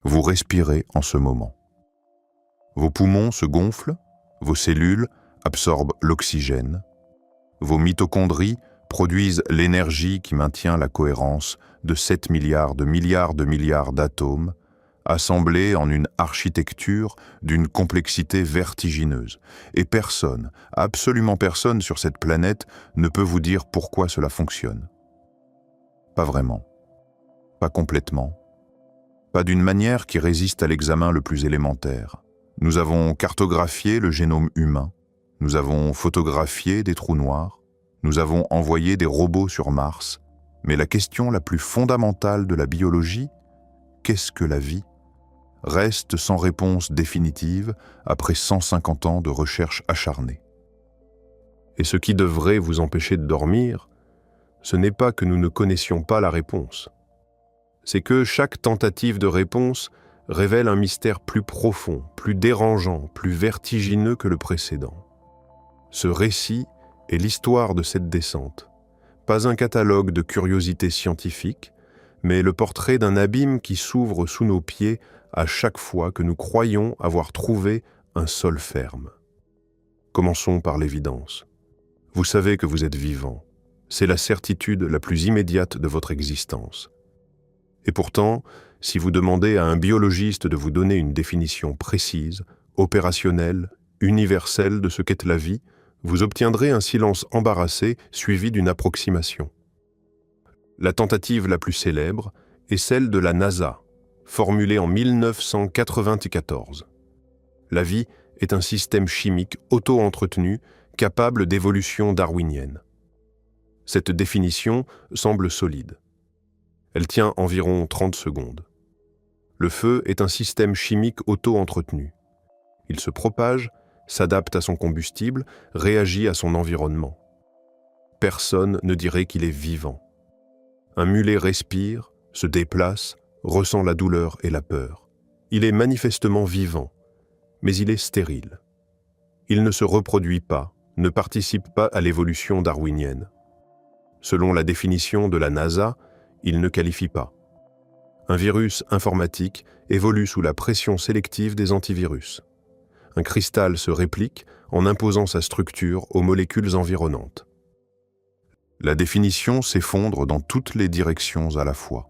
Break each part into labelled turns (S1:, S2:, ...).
S1: Vous respirez en ce moment. Vos poumons se gonflent, vos cellules absorbent l'oxygène, vos mitochondries produisent l'énergie qui maintient la cohérence de 7 milliards d'atomes, assemblés en une architecture d'une complexité vertigineuse. Et personne, absolument personne sur cette planète ne peut vous dire pourquoi cela fonctionne. Pas vraiment. Pas complètement. Pas d'une manière qui résiste à l'examen le plus élémentaire. Nous avons cartographié le génome humain, nous avons photographié des trous noirs, nous avons envoyé des robots sur Mars, mais la question la plus fondamentale de la biologie, qu'est-ce que la vie, reste sans réponse définitive après 150 ans de recherche acharnée.
S2: Et ce qui devrait vous empêcher de dormir, ce n'est pas que nous ne connaissions pas la réponse. C'est que chaque tentative de réponse révèle un mystère plus profond, plus dérangeant, plus vertigineux que le précédent. Ce récit est l'histoire de cette descente, pas un catalogue de curiosités scientifiques, mais le portrait d'un abîme qui s'ouvre sous nos pieds à chaque fois que nous croyons avoir trouvé un sol ferme. Commençons par l'évidence. Vous savez que vous êtes vivant. C'est la certitude la plus immédiate de votre existence. Et pourtant, si vous demandez à un biologiste de vous donner une définition précise, opérationnelle, universelle de ce qu'est la vie, vous obtiendrez un silence embarrassé suivi d'une approximation. La tentative la plus célèbre est celle de la NASA, formulée en 1994. La vie est un système chimique auto-entretenu capable d'évolution darwinienne. Cette définition semble solide. Elle tient environ 30 secondes. Le feu est un système chimique auto-entretenu. Il se propage, s'adapte à son combustible, réagit à son environnement. Personne ne dirait qu'il est vivant. Un mulet respire, se déplace, ressent la douleur et la peur. Il est manifestement vivant, mais il est stérile. Il ne se reproduit pas, ne participe pas à l'évolution darwinienne. Selon la définition de la NASA, il ne qualifie pas. Un virus informatique évolue sous la pression sélective des antivirus. Un cristal se réplique en imposant sa structure aux molécules environnantes. La définition s'effondre dans toutes les directions à la fois.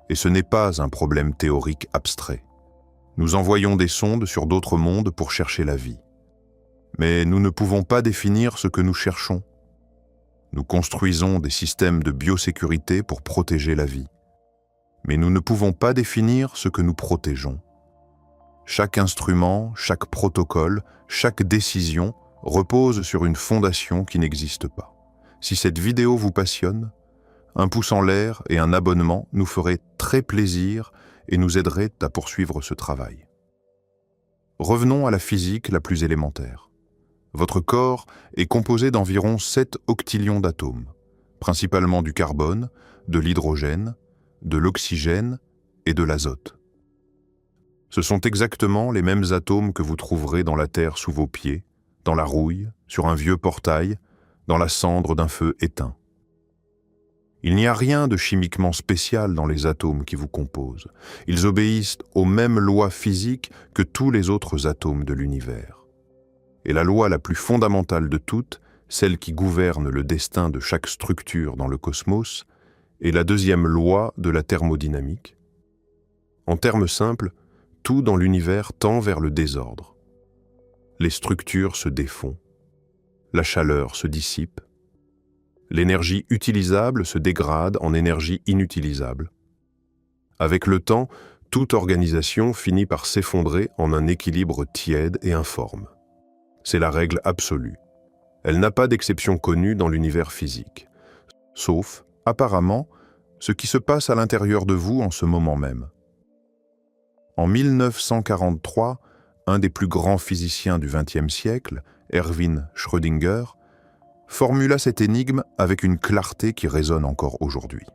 S2: Et ce n'est pas un problème théorique abstrait. Nous envoyons des sondes sur d'autres mondes pour chercher la vie. Mais nous ne pouvons pas définir ce que nous cherchons. Nous construisons des systèmes de biosécurité pour protéger la vie. Mais nous ne pouvons pas définir ce que nous protégeons. Chaque instrument, chaque protocole, chaque décision repose sur une fondation qui n'existe pas. Si cette vidéo vous passionne, un pouce en l'air et un abonnement nous feraient très plaisir et nous aideraient à poursuivre ce travail. Revenons à la physique la plus élémentaire. Votre corps est composé d'environ 7 octillions d'atomes, principalement du carbone, de l'hydrogène, de l'oxygène et de l'azote. Ce sont exactement les mêmes atomes que vous trouverez dans la terre sous vos pieds, dans la rouille, sur un vieux portail, dans la cendre d'un feu éteint. Il n'y a rien de chimiquement spécial dans les atomes qui vous composent. Ils obéissent aux mêmes lois physiques que tous les autres atomes de l'univers. Et la loi la plus fondamentale de toutes, celle qui gouverne le destin de chaque structure dans le cosmos, est la deuxième loi de la thermodynamique. En termes simples, tout dans l'univers tend vers le désordre. Les structures se défont, la chaleur se dissipe, l'énergie utilisable se dégrade en énergie inutilisable. Avec le temps, toute organisation finit par s'effondrer en un équilibre tiède et informe. C'est la règle absolue. Elle n'a pas d'exception connue dans l'univers physique, sauf, apparemment, ce qui se passe à l'intérieur de vous en ce moment même. En 1943, un des plus grands physiciens du XXe siècle, Erwin Schrödinger, formula cette énigme avec une clarté qui résonne encore aujourd'hui.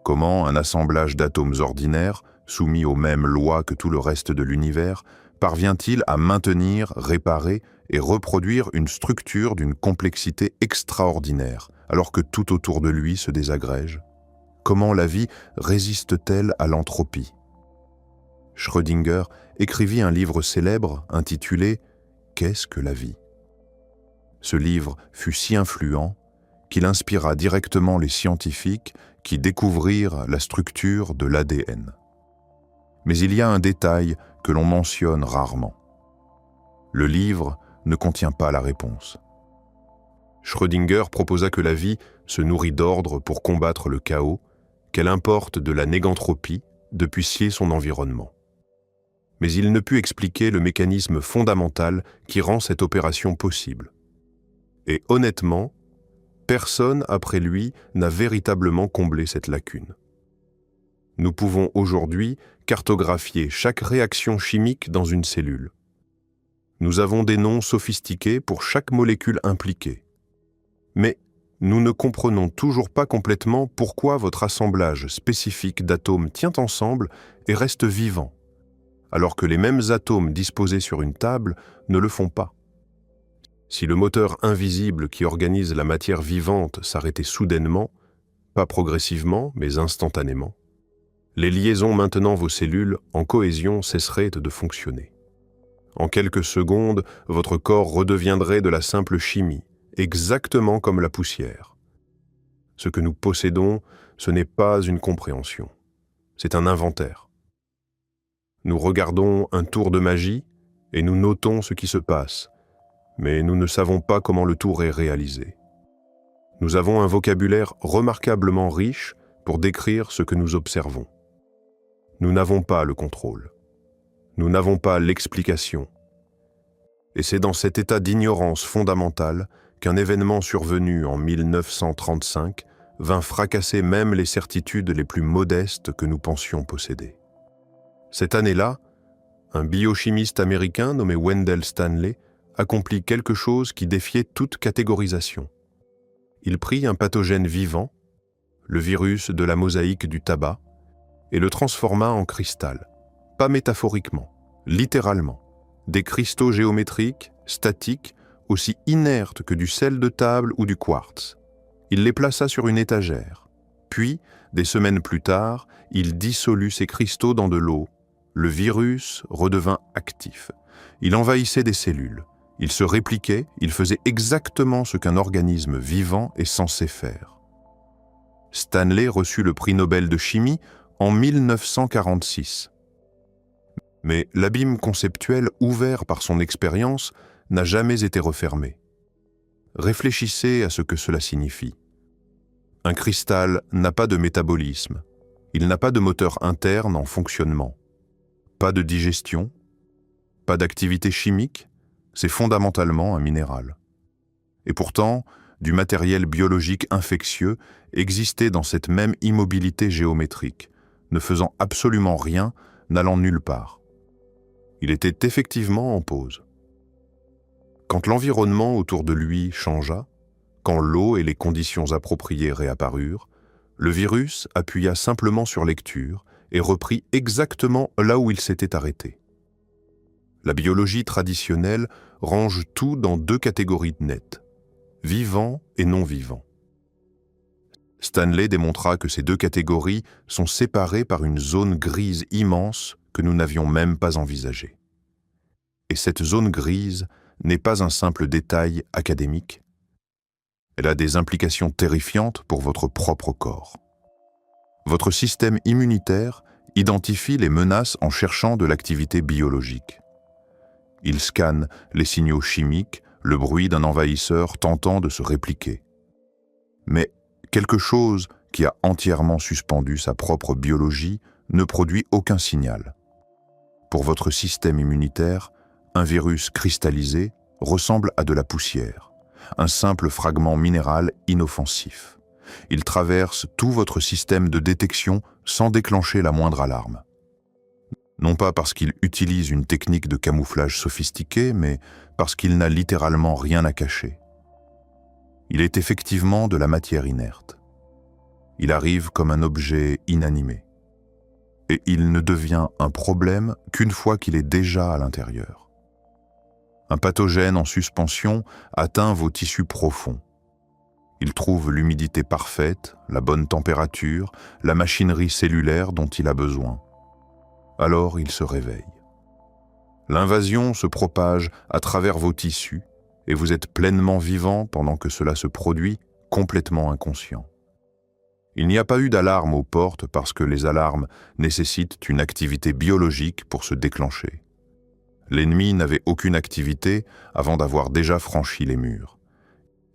S2: Comment un assemblage d'atomes ordinaires, soumis aux mêmes lois que tout le reste de l'univers, parvient-il à maintenir, réparer et reproduire une structure d'une complexité extraordinaire, alors que tout autour de lui se désagrège? Comment la vie résiste-t-elle à l'entropie?
S1: Schrödinger écrivit un livre célèbre intitulé « Qu'est-ce que la vie ?» Ce livre fut si influent qu'il inspira directement les scientifiques qui découvrirent la structure de l'ADN. Mais il y a un détail que l'on mentionne rarement. Le livre ne contient pas la réponse. Schrödinger proposa que la vie se nourrit d'ordre pour combattre le chaos, qu'elle importe de la négantropie depuis scier son environnement. Mais il ne put expliquer le mécanisme fondamental qui rend cette opération possible. Et honnêtement, personne après lui n'a véritablement comblé cette lacune. Nous pouvons aujourd'hui cartographier chaque réaction chimique dans une cellule. Nous avons des noms sophistiqués pour chaque molécule impliquée. Mais nous ne comprenons toujours pas complètement pourquoi votre assemblage spécifique d'atomes tient ensemble et reste vivant, alors que les mêmes atomes disposés sur une table ne le font pas. Si le moteur invisible qui organise la matière vivante s'arrêtait soudainement, pas progressivement, mais instantanément, les liaisons maintenant vos cellules en cohésion cesseraient de fonctionner. En quelques secondes, votre corps redeviendrait de la simple chimie, exactement comme la poussière. Ce que nous possédons, ce n'est pas une compréhension, c'est un inventaire. Nous regardons un tour de magie et nous notons ce qui se passe, mais nous ne savons pas comment le tour est réalisé. Nous avons un vocabulaire remarquablement riche pour décrire ce que nous observons. Nous n'avons pas le contrôle. Nous n'avons pas l'explication. Et c'est dans cet état d'ignorance fondamentale qu'un événement survenu en 1935 vint fracasser même les certitudes les plus modestes que nous pensions posséder. Cette année-là, un biochimiste américain nommé Wendell Stanley accomplit quelque chose qui défiait toute catégorisation. Il prit un pathogène vivant, le virus de la mosaïque du tabac, et le transforma en cristal, pas métaphoriquement, littéralement, des cristaux géométriques, statiques, aussi inertes que du sel de table ou du quartz. Il les plaça sur une étagère. Puis, des semaines plus tard, il dissolut ces cristaux dans de l'eau. Le virus redevint actif. Il envahissait des cellules. Il se répliquait, il faisait exactement ce qu'un organisme vivant est censé faire. Stanley reçut le prix Nobel de chimie en 1946. Mais l'abîme conceptuel ouvert par son expérience n'a jamais été refermé. Réfléchissez à ce que cela signifie. Un cristal n'a pas de métabolisme, il n'a pas de moteur interne en fonctionnement, pas de digestion, pas d'activité chimique, c'est fondamentalement un minéral. Et pourtant, du matériel biologique infectieux existait dans cette même immobilité géométrique, ne faisant absolument rien, n'allant nulle part. Il était effectivement en pause. Quand l'environnement autour de lui changea, quand l'eau et les conditions appropriées réapparurent, le virus appuya simplement sur lecture et reprit exactement là où il s'était arrêté. La biologie traditionnelle range tout dans deux catégories nettes, vivant et non vivant. Stanley démontra que ces deux catégories sont séparées par une zone grise immense que nous n'avions même pas envisagée. Et cette zone grise n'est pas un simple détail académique. Elle a des implications terrifiantes pour votre propre corps. Votre système immunitaire identifie les menaces en cherchant de l'activité biologique. Il scanne les signaux chimiques, le bruit d'un envahisseur tentant de se répliquer. Mais quelque chose qui a entièrement suspendu sa propre biologie ne produit aucun signal. Pour votre système immunitaire, un virus cristallisé ressemble à de la poussière, un simple fragment minéral inoffensif. Il traverse tout votre système de détection sans déclencher la moindre alarme. Non pas parce qu'il utilise une technique de camouflage sophistiquée, mais parce qu'il n'a littéralement rien à cacher. Il est effectivement de la matière inerte. Il arrive comme un objet inanimé. Et il ne devient un problème qu'une fois qu'il est déjà à l'intérieur. Un pathogène en suspension atteint vos tissus profonds. Il trouve l'humidité parfaite, la bonne température, la machinerie cellulaire dont il a besoin. alors il se réveille. L'invasion se propage à travers vos tissus et vous êtes pleinement vivant pendant que cela se produit, complètement inconscient. Il n'y a pas eu d'alarme aux portes parce que les alarmes nécessitent une activité biologique pour se déclencher. L'ennemi n'avait aucune activité avant d'avoir déjà franchi les murs.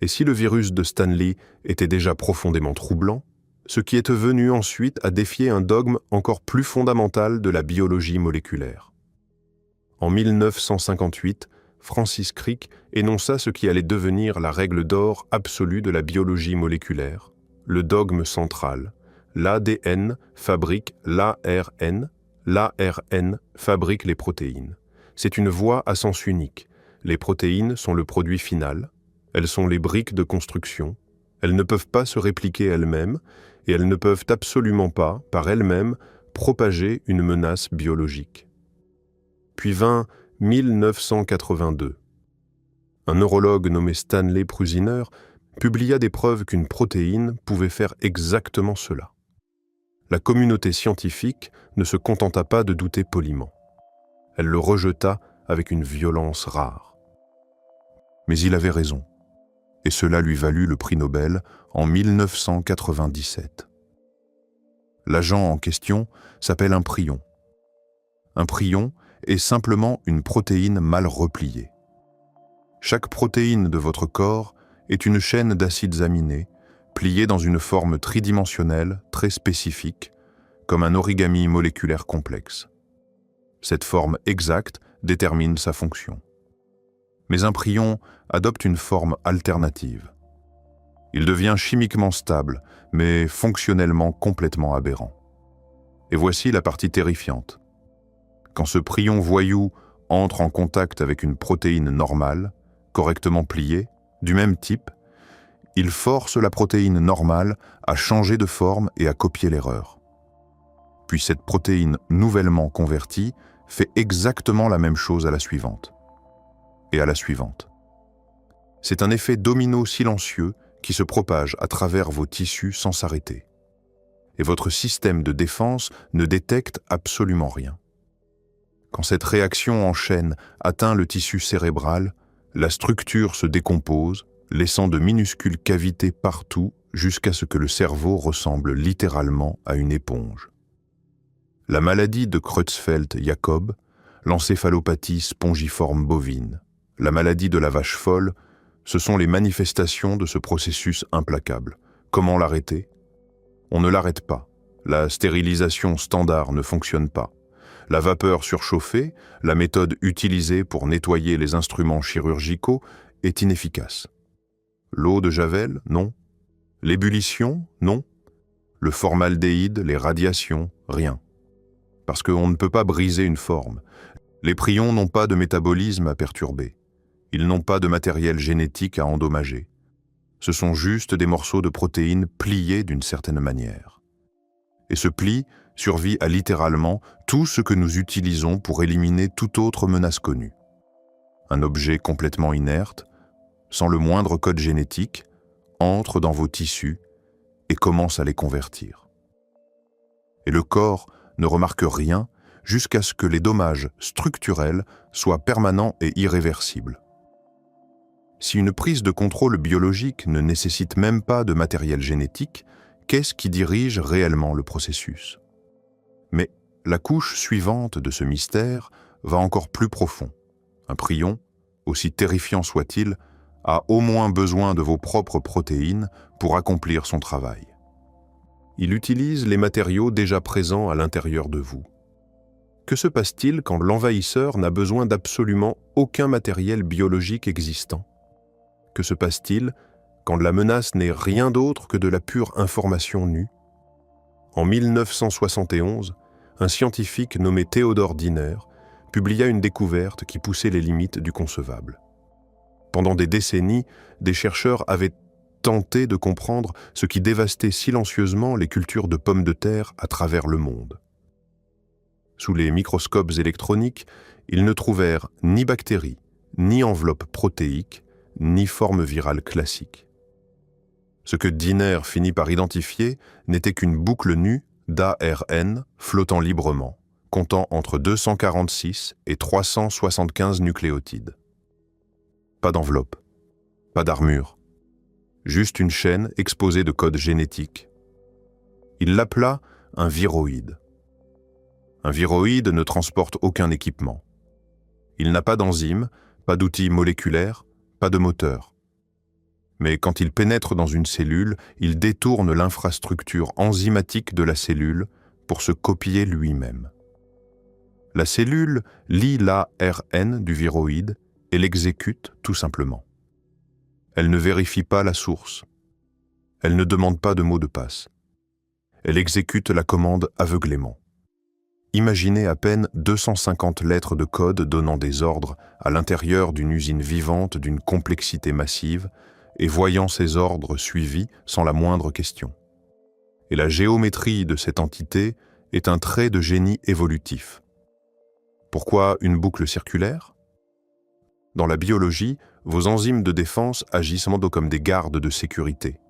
S1: Et si le virus de Stanley était déjà profondément troublant, ce qui est venu ensuite a défié un dogme encore plus fondamental de la biologie moléculaire. En 1958, Francis Crick énonça ce qui allait devenir la règle d'or absolue de la biologie moléculaire, le dogme central. L'ADN fabrique l'ARN, l'ARN fabrique les protéines. C'est une voie à sens unique. Les protéines sont le produit final, elles sont les briques de construction, elles ne peuvent pas se répliquer elles-mêmes et elles ne peuvent absolument pas, par elles-mêmes, propager une menace biologique. Puis vint 1982. Un neurologue nommé Stanley Prusiner publia des preuves qu'une protéine pouvait faire exactement cela. La communauté scientifique ne se contenta pas de douter poliment. Elle le rejeta avec une violence rare. Mais il avait raison, et cela lui valut le prix Nobel en 1997. L'agent en question s'appelle un prion. Un prion est simplement une protéine mal repliée. Chaque protéine de votre corps est une chaîne d'acides aminés pliée dans une forme tridimensionnelle très spécifique, comme un origami moléculaire complexe. Cette forme exacte détermine sa fonction. Mais un prion adopte une forme alternative. Il devient chimiquement stable, mais fonctionnellement complètement aberrant. Et voici la partie terrifiante. Quand ce prion voyou entre en contact avec une protéine normale, correctement pliée, du même type, il force la protéine normale à changer de forme et à copier l'erreur. Puis cette protéine nouvellement convertie fait exactement la même chose à la suivante. Et à la suivante. C'est un effet domino silencieux qui se propage à travers vos tissus sans s'arrêter. Et votre système de défense ne détecte absolument rien. Quand cette réaction en chaîne atteint le tissu cérébral, la structure se décompose, laissant de minuscules cavités partout jusqu'à ce que le cerveau ressemble littéralement à une éponge. La maladie de Creutzfeldt-Jakob, l'encéphalopathie spongiforme bovine, la maladie de la vache folle, ce sont les manifestations de ce processus implacable. Comment l'arrêter ? On ne l'arrête pas. La stérilisation standard ne fonctionne pas. La vapeur surchauffée, la méthode utilisée pour nettoyer les instruments chirurgicaux, est inefficace. L'eau de Javel, non. L'ébullition, non. Le formaldéhyde, les radiations, rien. Parce qu'on ne peut pas briser une forme. Les prions n'ont pas de métabolisme à perturber. Ils n'ont pas de matériel génétique à endommager. Ce sont juste des morceaux de protéines pliés d'une certaine manière. Et ce pli survit à littéralement tout ce que nous utilisons pour éliminer toute autre menace connue. Un objet complètement inerte, sans le moindre code génétique, entre dans vos tissus et commence à les convertir. Et le corps ne remarque rien jusqu'à ce que les dommages structurels soient permanents et irréversibles. Si une prise de contrôle biologique ne nécessite même pas de matériel génétique, qu'est-ce qui dirige réellement le processus ? Mais la couche suivante de ce mystère va encore plus profond. Un prion, aussi terrifiant soit-il, a au moins besoin de vos propres protéines pour accomplir son travail. Il utilise les matériaux déjà présents à l'intérieur de vous. Que se passe-t-il quand l'envahisseur n'a besoin d'absolument aucun matériel biologique existant ? Que se passe-t-il quand la menace n'est rien d'autre que de la pure information nue ? En 1971, un scientifique nommé Theodor Diner publia une découverte qui poussait les limites du concevable. Pendant des décennies, des chercheurs avaient tenté de comprendre ce qui dévastait silencieusement les cultures de pommes de terre à travers le monde. Sous les microscopes électroniques, ils ne trouvèrent ni bactéries, ni enveloppes protéiques, ni forme virale classique. Ce que Diner finit par identifier n'était qu'une boucle nue d'ARN flottant librement,
S2: comptant entre 246 et 375 nucléotides. Pas d'enveloppe, pas d'armure, juste une chaîne exposée de codes génétiques. Il l'appela un viroïde. Un viroïde ne transporte aucun équipement. Il n'a pas d'enzymes, pas d'outils moléculaires, pas de moteur. Mais quand il pénètre dans une cellule, il détourne l'infrastructure enzymatique de la cellule pour se copier lui-même. La cellule lit l'ARN du viroïde et l'exécute tout simplement. Elle ne vérifie pas la source. Elle ne demande pas de mot de passe. Elle exécute la commande aveuglément. Imaginez à peine 250 lettres de code donnant des ordres à l'intérieur d'une usine vivante d'une complexité massive et voyant ces ordres suivis sans la moindre question. Et la géométrie de cette entité est un trait de génie évolutif. Pourquoi une boucle circulaire? Dans la biologie, vos enzymes de défense agissent comme des gardes de sécurité.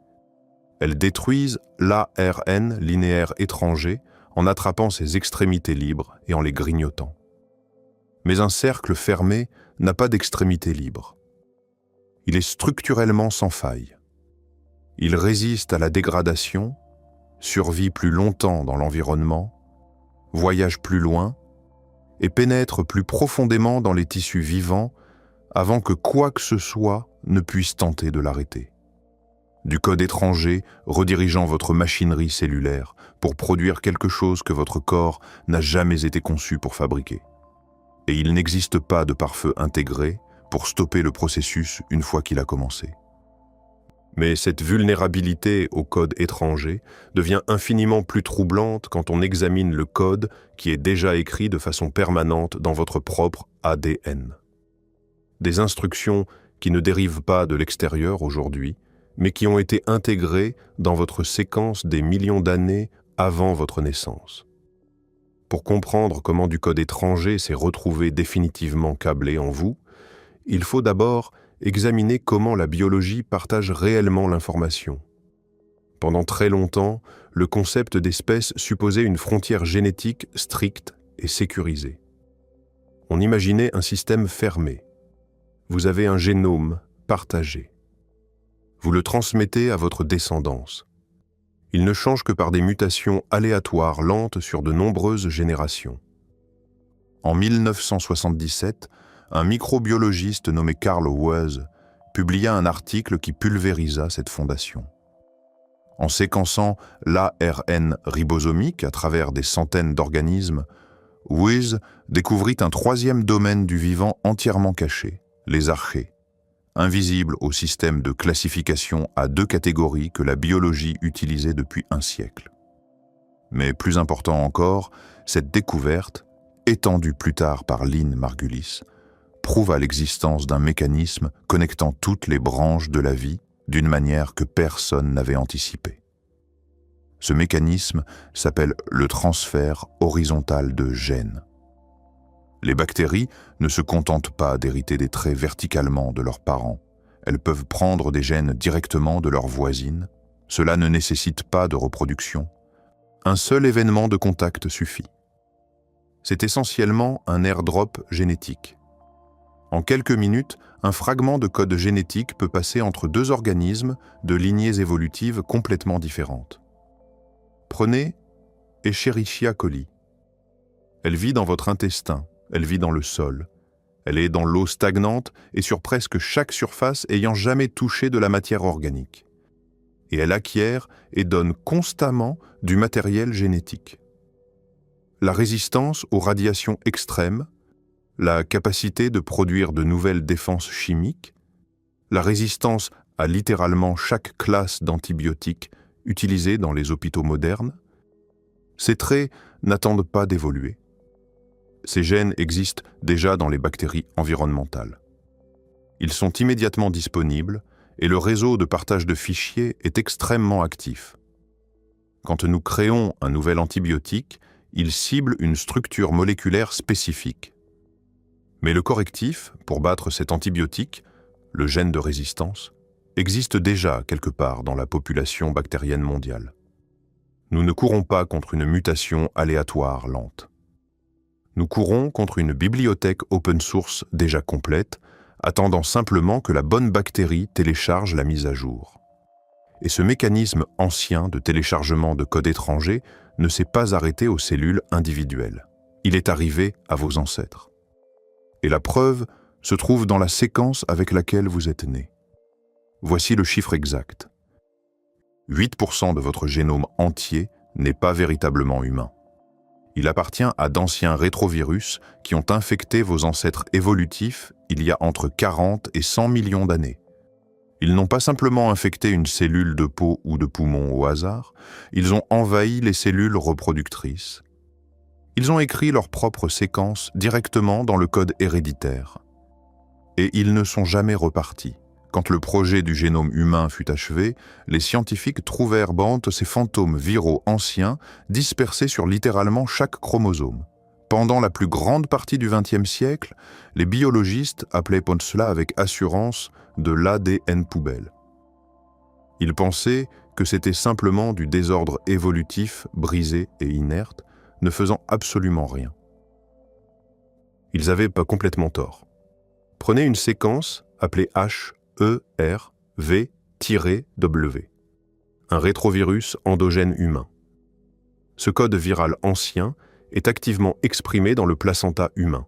S2: Elles détruisent l'ARN linéaire étranger en attrapant ses extrémités libres et en les grignotant. Mais un cercle fermé n'a pas d'extrémité libre. Il est structurellement sans faille. Il résiste à la dégradation, survit plus longtemps dans l'environnement, voyage plus loin et pénètre plus profondément dans les tissus vivants avant que quoi que ce soit ne puisse tenter de l'arrêter. Du code étranger redirigeant votre machinerie cellulaire pour produire quelque chose que votre corps n'a jamais été conçu pour fabriquer. Et il n'existe pas de pare-feu intégré pour stopper le processus une fois qu'il a commencé. Mais cette vulnérabilité au code étranger devient infiniment plus troublante quand on examine le code qui est déjà écrit de façon permanente dans votre propre ADN. Des instructions qui ne dérivent pas de l'extérieur aujourd'hui, mais qui ont été intégrées dans votre séquence des millions d'années avant votre naissance. Pour comprendre comment du code étranger s'est retrouvé définitivement câblé en vous, il faut d'abord examiner comment la biologie partage réellement l'information. Pendant très longtemps, le concept d'espèce supposait une frontière génétique stricte et sécurisée. On imaginait un système fermé. Vous avez un génome partagé. Vous le transmettez à votre descendance. Il ne change que par des mutations aléatoires lentes sur de nombreuses générations. En 1977, un microbiologiste nommé Carl Woese publia un article qui pulvérisa cette fondation. En séquençant l'ARN ribosomique à travers des centaines d'organismes, Woese découvrit un troisième domaine du vivant entièrement caché, les archées, invisibles au système de classification à 2 catégories que la biologie utilisait depuis un siècle. Mais plus important encore, cette découverte, étendue plus tard par Lynn Margulis, prouve à l'existence d'un mécanisme connectant toutes les branches de la vie d'une manière que personne n'avait anticipée. Ce mécanisme s'appelle le transfert horizontal de gènes. Les bactéries ne se contentent pas d'hériter des traits verticalement de leurs parents. Elles peuvent prendre des gènes directement de leurs voisines. Cela ne nécessite pas de reproduction. Un seul événement de contact suffit. C'est essentiellement un airdrop génétique. En quelques minutes, un fragment de code génétique peut passer entre 2 organismes de lignées évolutives complètement différentes. Prenez Escherichia coli. Elle vit dans votre intestin, elle vit dans le sol. Elle est dans l'eau stagnante et sur presque chaque surface ayant jamais touché de la matière organique. Et elle acquiert et donne constamment du matériel génétique. La résistance aux radiations extrêmes, la capacité de produire de nouvelles défenses chimiques, la résistance à littéralement chaque classe d'antibiotiques utilisés dans les hôpitaux modernes, ces traits n'attendent pas d'évoluer. Ces gènes existent déjà dans les bactéries environnementales. Ils sont immédiatement disponibles et le réseau de partage de fichiers est extrêmement actif. Quand nous créons un nouvel antibiotique, il cible une structure moléculaire spécifique. Mais le correctif, pour battre cet antibiotique, le gène de résistance, existe déjà quelque part dans la population bactérienne mondiale. Nous ne courons pas contre une mutation aléatoire lente.
S1: Nous courons contre une bibliothèque open source déjà complète, attendant simplement que la bonne bactérie télécharge la mise à jour. Et ce mécanisme ancien de téléchargement de code étranger ne s'est pas arrêté aux cellules individuelles. Il est arrivé à vos ancêtres. Et la preuve se trouve dans la séquence avec laquelle vous êtes né. Voici le chiffre exact. 8% de votre génome entier n'est pas véritablement humain. Il appartient à d'anciens rétrovirus qui ont infecté vos ancêtres évolutifs il y a entre 40 et 100 millions d'années. Ils n'ont pas simplement infecté une cellule de peau ou de poumon au hasard, ils ont envahi les cellules reproductrices. Ils ont écrit leur propre séquence directement dans le code héréditaire. Et ils ne sont jamais repartis. Quand le projet du génome humain fut achevé, les scientifiques trouvèrent ces fantômes viraux anciens dispersés sur littéralement chaque chromosome. Pendant la plus grande partie du XXe siècle, les biologistes appelaient cela avec assurance de l'ADN poubelle. Ils pensaient que c'était simplement du désordre évolutif brisé et inerte, ne faisant absolument rien. Ils avaient pas complètement tort. Prenez une séquence appelée HERV-W, un rétrovirus endogène humain. Ce code viral ancien est activement exprimé dans le placenta humain.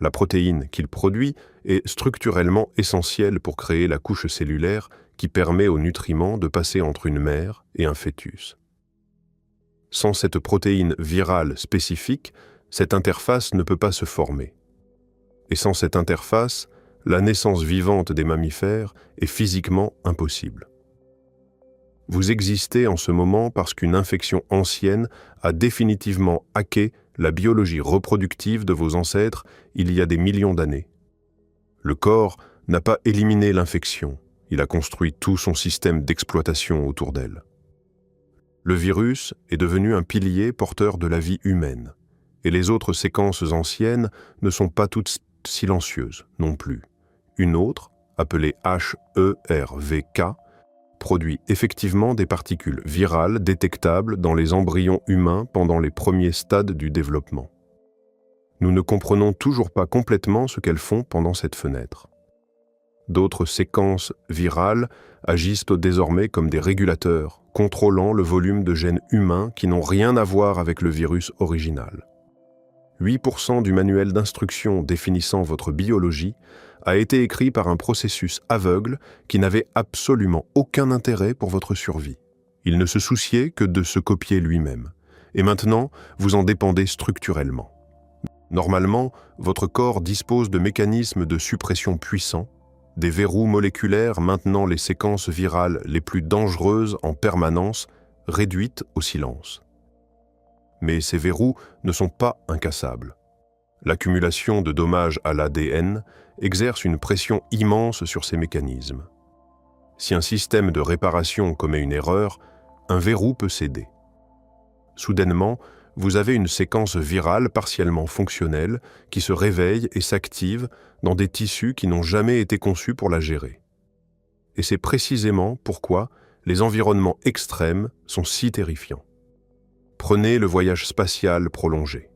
S1: La protéine qu'il produit est structurellement essentielle pour créer la couche cellulaire qui permet aux nutriments de passer entre une mère et un fœtus. Sans cette protéine virale spécifique, cette interface ne peut pas se former. Et sans cette interface, la naissance vivante des mammifères est physiquement impossible. Vous existez en ce moment parce qu'une infection ancienne a définitivement hacké la biologie reproductive de vos ancêtres il y a des millions d'années. Le corps n'a pas éliminé l'infection, il a construit tout son système d'exploitation autour d'elle. Le virus est devenu un pilier porteur de la vie humaine, et les autres séquences anciennes ne sont pas toutes silencieuses non plus. Une autre, appelée HERVK, produit effectivement des particules virales détectables dans les embryons humains pendant les premiers stades du développement. Nous ne comprenons toujours pas complètement ce qu'elles font pendant cette fenêtre. D'autres séquences virales agissent désormais comme des régulateurs, contrôlant le volume de gènes humains qui n'ont rien à voir avec le virus original. 8% du manuel d'instruction définissant votre biologie a été écrit par un processus aveugle qui n'avait absolument aucun intérêt pour votre survie. Il ne se souciait que de se copier lui-même. Et maintenant, vous en dépendez structurellement. Normalement, votre corps dispose de mécanismes de suppression puissants, des verrous moléculaires maintenant les séquences virales les plus dangereuses en permanence, réduites au silence. Mais ces verrous ne sont pas incassables. L'accumulation de dommages à l'ADN exerce une pression immense sur ces mécanismes. Si un système de réparation commet une erreur, un verrou peut céder. Soudainement, vous avez une séquence virale partiellement fonctionnelle qui se réveille et s'active dans des tissus qui n'ont jamais été conçus pour la gérer. Et c'est précisément pourquoi les environnements extrêmes sont si terrifiants. Prenez le voyage spatial prolongé.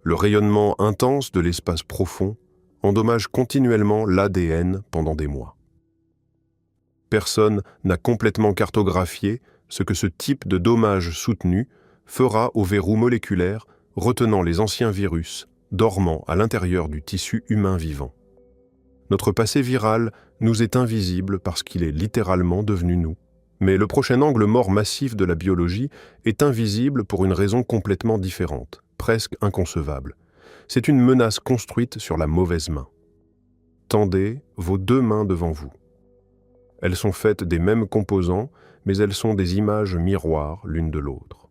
S1: Le rayonnement intense de l'espace profond endommage continuellement l'ADN pendant des mois. Personne n'a complètement cartographié ce que ce type de dommage soutenu fera aux verrous moléculaires retenant les anciens virus dormant à l'intérieur du tissu humain vivant. Notre passé viral nous est invisible parce qu'il est littéralement devenu nous. Mais le prochain angle mort massif de la biologie est invisible pour une raison complètement différente, presque inconcevable. C'est une menace construite sur la mauvaise main. Tendez vos deux mains devant vous. Elles sont faites des mêmes composants, mais elles sont des images miroirs l'une de l'autre.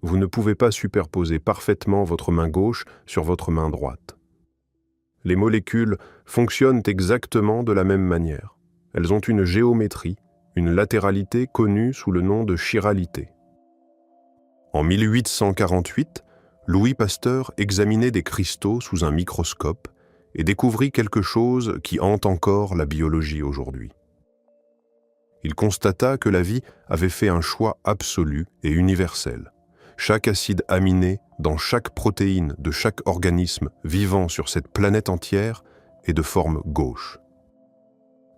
S1: Vous ne pouvez pas superposer parfaitement votre main gauche sur votre main droite. Les molécules fonctionnent exactement de la même manière. Elles ont une géométrie, une latéralité connue sous le nom de chiralité. En 1848, Louis Pasteur examinait des cristaux sous un microscope et découvrit quelque chose qui hante encore la biologie aujourd'hui. Il constata que la vie avait fait un choix absolu et universel,
S2: chaque acide aminé dans chaque protéine de chaque organisme vivant sur cette planète entière est de forme gauche.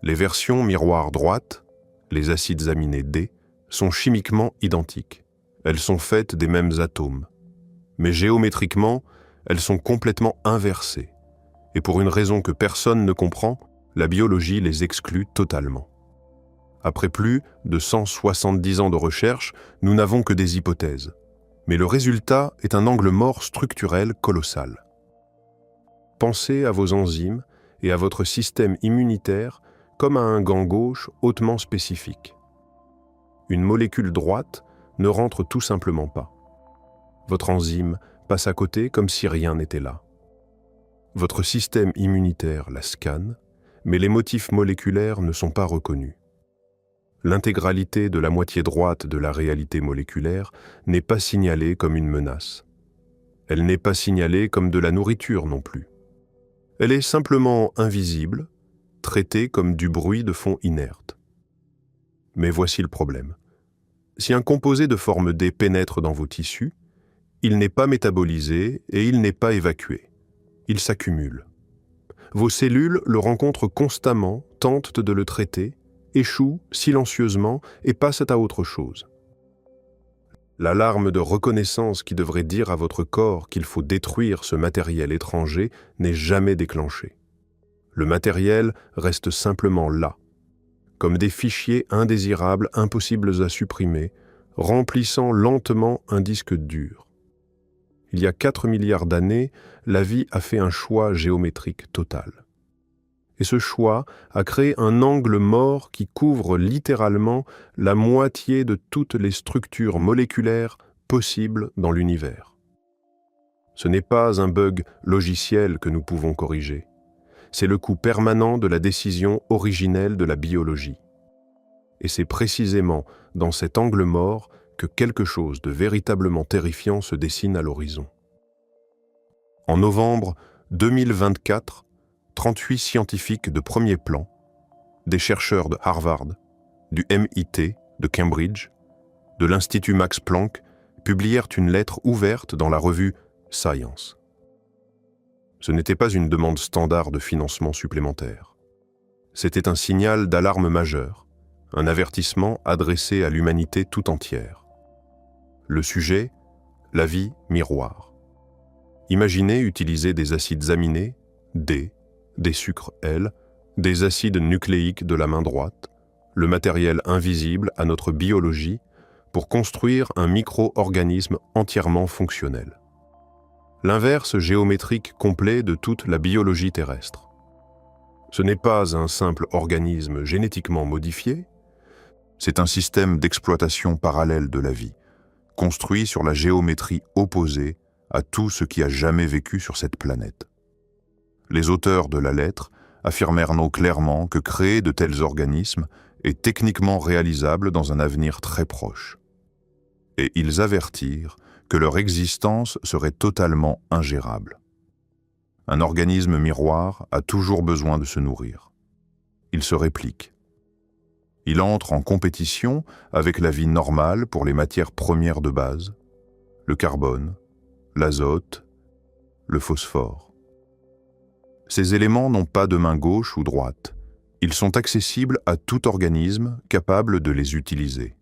S2: Les versions miroir droite, les acides aminés D, sont chimiquement identiques. Elles sont faites des mêmes atomes. Mais géométriquement, elles sont complètement inversées. Et pour une raison que personne ne comprend, la biologie les exclut totalement. Après plus de 170 ans de recherche, nous n'avons que des hypothèses. Mais le résultat est un angle mort structurel colossal. Pensez à vos enzymes et à votre système immunitaire comme à un gant gauche hautement spécifique. Une molécule droite ne rentre tout simplement pas. Votre enzyme passe à côté comme si rien n'était là. Votre système immunitaire la scanne, mais les motifs moléculaires ne sont pas reconnus. L'intégralité de la moitié droite de la réalité moléculaire n'est pas signalée comme une menace. Elle n'est pas signalée comme de la nourriture non plus. Elle est simplement invisible, traitée comme du bruit de fond inerte. Mais voici le problème. Si un composé de forme D pénètre dans vos tissus, il n'est pas métabolisé et il n'est pas évacué. Il s'accumule. Vos cellules le rencontrent constamment, tentent de le traiter, échouent silencieusement et passent à autre chose. L'alarme de reconnaissance qui devrait dire à votre corps qu'il faut détruire ce matériel étranger n'est jamais déclenchée. Le matériel reste simplement là, comme des fichiers indésirables impossibles à supprimer, remplissant lentement un disque dur. Il y a 4 milliards d'années, la vie a fait un choix géométrique total. Et ce choix a créé un angle mort qui couvre littéralement la moitié de toutes les structures moléculaires possibles dans l'univers. Ce n'est pas un bug logiciel que nous pouvons corriger. C'est le coût permanent de la décision originelle de la biologie. Et c'est précisément dans cet angle mort que quelque chose de véritablement terrifiant se dessine à l'horizon. En novembre 2024, 38 scientifiques de premier plan, des chercheurs de Harvard, du MIT, de Cambridge, de l'Institut Max Planck, publièrent une lettre ouverte dans la revue Science. Ce n'était pas une demande standard de financement supplémentaire. C'était un signal d'alarme majeur, un avertissement adressé à l'humanité tout entière. Le sujet, la vie miroir. Imaginez utiliser des acides aminés, D, des sucres L, des acides nucléiques de la main droite, le matériel invisible à notre biologie, pour construire un micro-organisme entièrement fonctionnel. L'inverse géométrique complet de toute la biologie terrestre. Ce n'est pas un simple organisme génétiquement modifié,
S1: C'est un système d'exploitation parallèle de la vie, construit sur la géométrie opposée à tout ce qui a jamais vécu sur cette planète. Les auteurs de la lettre affirmèrent non clairement que créer de tels organismes est techniquement réalisable dans un avenir très proche. Et ils avertirent que leur existence serait totalement ingérable. Un organisme miroir a toujours besoin de se nourrir. Il se réplique. Il entre en compétition avec la vie normale pour les matières premières de base, le carbone, l'azote, le phosphore. Ces éléments n'ont pas de main gauche ou droite. Ils sont accessibles à tout organisme capable de les utiliser.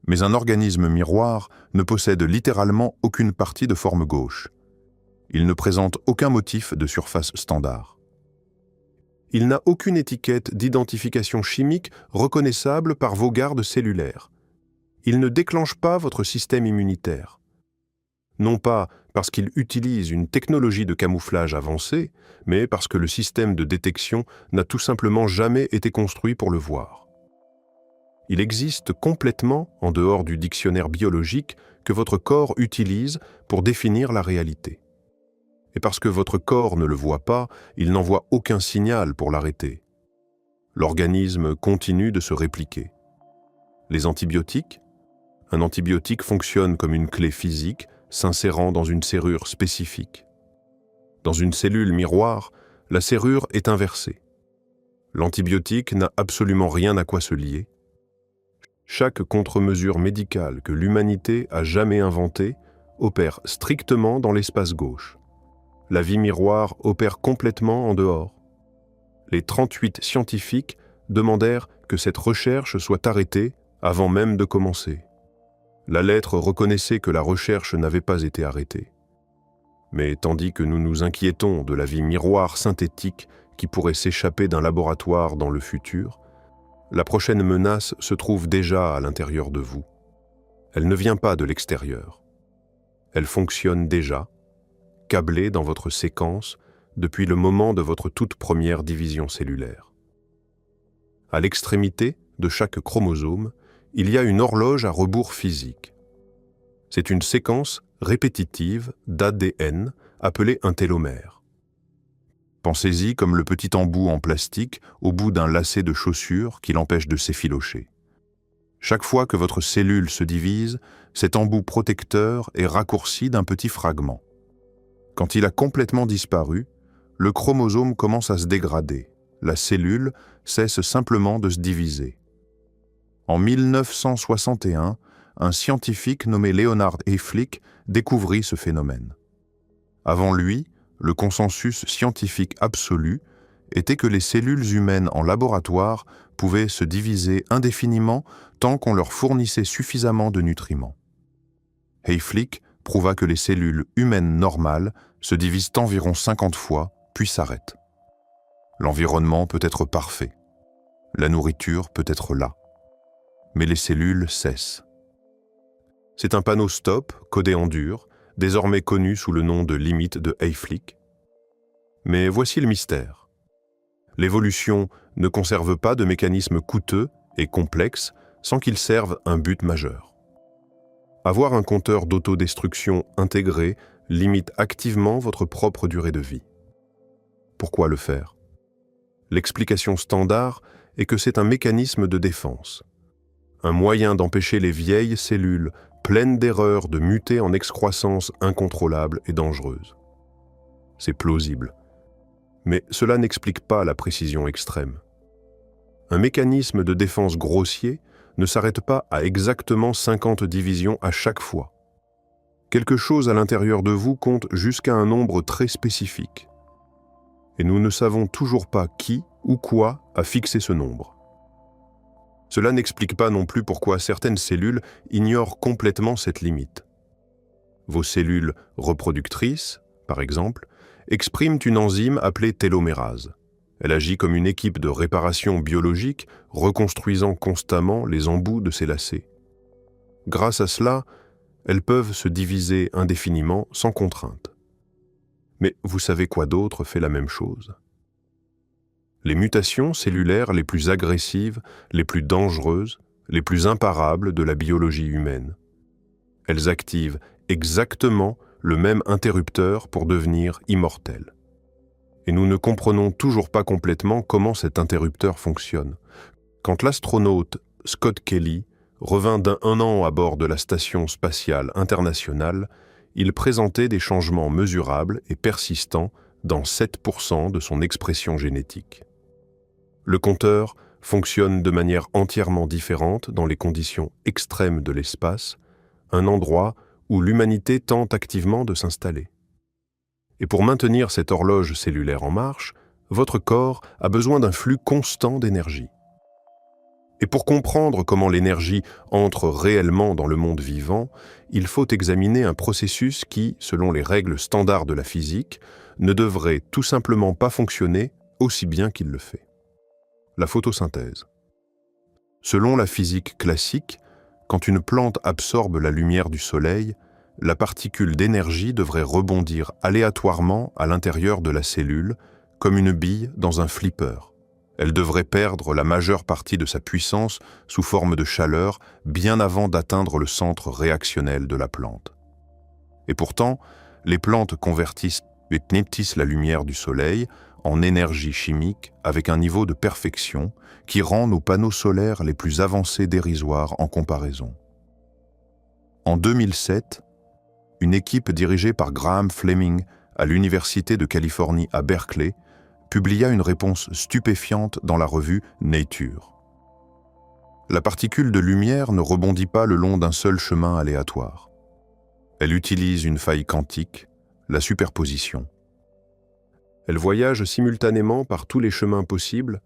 S1: Mais un organisme miroir ne possède littéralement aucune partie de forme gauche. Il ne présente aucun motif de surface standard. Il n'a aucune étiquette d'identification chimique reconnaissable par vos gardes cellulaires. Il ne déclenche pas votre système immunitaire. Non pas parce qu'il utilise une technologie de camouflage avancée, mais parce que le système de détection n'a tout simplement jamais été construit pour le voir. Il existe complètement en dehors du dictionnaire biologique que votre corps utilise pour définir la réalité. Et parce que votre corps ne le voit pas, il n'envoie aucun signal pour l'arrêter. L'organisme continue de se répliquer. Les antibiotiques? Un antibiotique fonctionne comme une clé physique s'insérant dans une serrure spécifique. Dans une cellule miroir, la serrure est inversée. L'antibiotique n'a absolument rien à quoi se lier.
S2: Chaque contre-mesure médicale que l'humanité a jamais inventée opère strictement dans l'espace gauche. La vie miroir opère complètement en dehors. Les 38 scientifiques demandèrent que cette recherche soit arrêtée avant même de commencer. La lettre reconnaissait que la recherche n'avait pas été arrêtée. Mais tandis que nous nous inquiétons de la vie miroir synthétique qui pourrait s'échapper d'un laboratoire dans le futur, la prochaine menace se trouve déjà à l'intérieur de vous. Elle ne vient pas de l'extérieur. Elle fonctionne déjà, câblée dans votre séquence depuis le moment de votre toute première division cellulaire. À l'extrémité de chaque chromosome, il y a une horloge à rebours physique. C'est une séquence répétitive d'ADN appelée un télomère. Pensez-y comme le petit embout en plastique au bout d'un lacet de chaussure qui l'empêche de s'effilocher. Chaque fois que votre cellule se divise, cet embout protecteur est raccourci d'un petit fragment. Quand il a complètement disparu, le chromosome commence à se dégrader. La cellule cesse simplement de se diviser. En 1961, un scientifique nommé Leonard Hayflick découvrit ce phénomène. Avant lui, le consensus scientifique absolu était que les cellules humaines en laboratoire pouvaient se diviser indéfiniment tant qu'on leur fournissait suffisamment de nutriments. Hayflick prouva que les cellules humaines normales se divisent environ 50 fois, puis s'arrêtent. L'environnement peut être parfait. La nourriture peut être là. Mais les cellules cessent. C'est un panneau stop, codé en dur, désormais connu sous le nom de limite de Hayflick. Mais voici le mystère. L'évolution ne conserve pas de mécanismes coûteux et complexes sans qu'ils servent un but majeur. Avoir un compteur d'autodestruction intégré limite activement votre propre durée de vie. Pourquoi le faire? L'explication standard est que c'est un mécanisme de défense. Un moyen d'empêcher les vieilles cellules pleines d'erreurs de muter en excroissance incontrôlable et dangereuse. C'est plausible. Mais cela n'explique pas la précision extrême. Un mécanisme de défense grossier ne s'arrête pas à exactement 50 divisions à chaque fois. Quelque chose à l'intérieur de vous compte jusqu'à un nombre très spécifique. Et nous ne savons toujours pas qui ou quoi a fixé ce nombre. Cela n'explique pas non plus pourquoi certaines cellules ignorent complètement cette limite. Vos cellules reproductrices, par exemple, expriment une enzyme appelée télomérase. Elle agit comme une équipe de réparation biologique, reconstruisant constamment les embouts de ces lacets. Grâce à cela, elles peuvent se diviser indéfiniment sans contrainte. Mais vous savez quoi d'autre fait la même chose? Les mutations cellulaires les plus agressives, les plus dangereuses, les plus imparables de la biologie humaine. Elles activent exactement le même interrupteur pour devenir immortelles. Et nous ne comprenons toujours pas complètement comment cet interrupteur fonctionne. Quand l'astronaute Scott Kelly revint d'un an à bord de la Station spatiale internationale, il présentait des changements mesurables et persistants dans 7% de son expression génétique. Le compteur fonctionne de manière entièrement différente dans les conditions extrêmes de l'espace, un endroit où l'humanité tente activement de s'installer. Et pour maintenir cette horloge cellulaire en marche, votre corps a besoin d'un flux constant d'énergie. Et pour comprendre comment l'énergie entre réellement dans le monde vivant, il faut examiner un processus qui, selon les règles standards de la physique, ne devrait tout simplement pas fonctionner aussi bien qu'il le fait. La photosynthèse. Selon la physique classique, quand une plante absorbe la lumière du soleil, la particule d'énergie devrait rebondir aléatoirement à l'intérieur de la cellule, comme une bille dans un flipper. Elle devrait perdre la majeure partie de sa puissance sous forme de chaleur bien avant d'atteindre le centre réactionnel de la plante. Et pourtant, les plantes convertissent la lumière du soleil en énergie chimique avec un niveau de perfection qui rend nos panneaux solaires les plus avancés dérisoires en comparaison. En 2007, une équipe dirigée par Graham Fleming à l'Université de Californie à Berkeley publia une réponse stupéfiante dans la revue Nature.
S1: La particule de lumière ne rebondit pas le long d'un seul chemin aléatoire. Elle utilise une faille quantique, la superposition.
S2: Elle voyage simultanément par tous les chemins possibles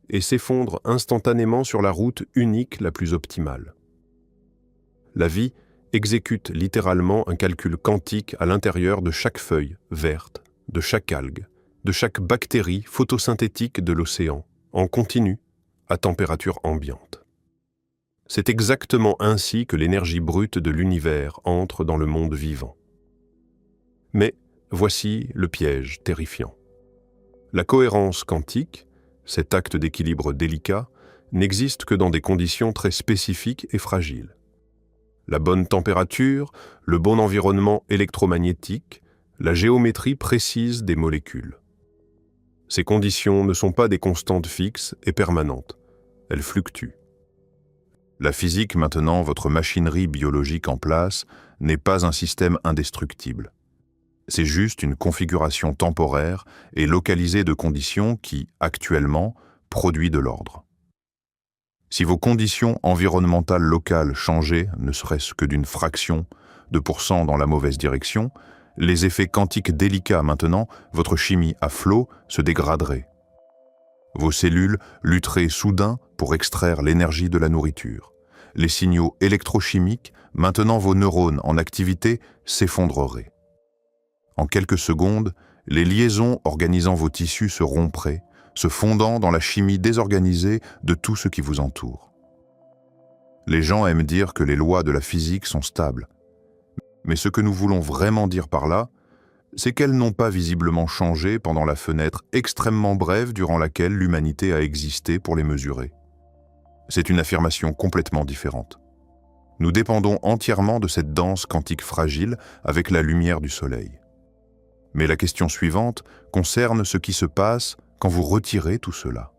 S2: et s'effondre instantanément sur la route unique la plus optimale. La vie exécute littéralement un calcul quantique à l'intérieur de chaque feuille verte, de chaque algue, de chaque bactérie photosynthétique de l'océan, en continu, à température ambiante. C'est exactement ainsi que l'énergie brute de l'univers entre dans le monde vivant. Mais voici le piège terrifiant. La cohérence quantique, cet acte d'équilibre délicat, n'existe que dans des conditions très spécifiques et fragiles. La bonne température, le bon environnement électromagnétique, la géométrie précise des molécules. Ces conditions ne sont pas des constantes fixes et permanentes, elles fluctuent.
S1: La physique maintenant, votre machinerie biologique en place, n'est pas un système indestructible. C'est juste une configuration temporaire et localisée de conditions qui, actuellement, produit de l'ordre. Si vos conditions environnementales locales changeaient, ne serait-ce que d'une fraction de % dans la mauvaise direction, les effets quantiques délicats maintenant, votre chimie à flot se dégraderait. Vos cellules lutteraient soudain pour extraire l'énergie de la nourriture. Les signaux électrochimiques, maintenant vos neurones en activité, s'effondreraient. En quelques secondes, les liaisons organisant vos tissus se rompraient, se fondant dans la chimie désorganisée de tout ce qui vous entoure. Les gens aiment dire que les lois de la physique sont stables. Mais ce que nous voulons vraiment dire par là, c'est qu'elles n'ont pas visiblement changé pendant la fenêtre extrêmement brève durant laquelle l'humanité a existé pour les mesurer. C'est une affirmation complètement différente. Nous dépendons entièrement de cette danse quantique fragile avec la lumière du soleil. Mais la question suivante concerne ce qui se passe quand vous retirez tout cela.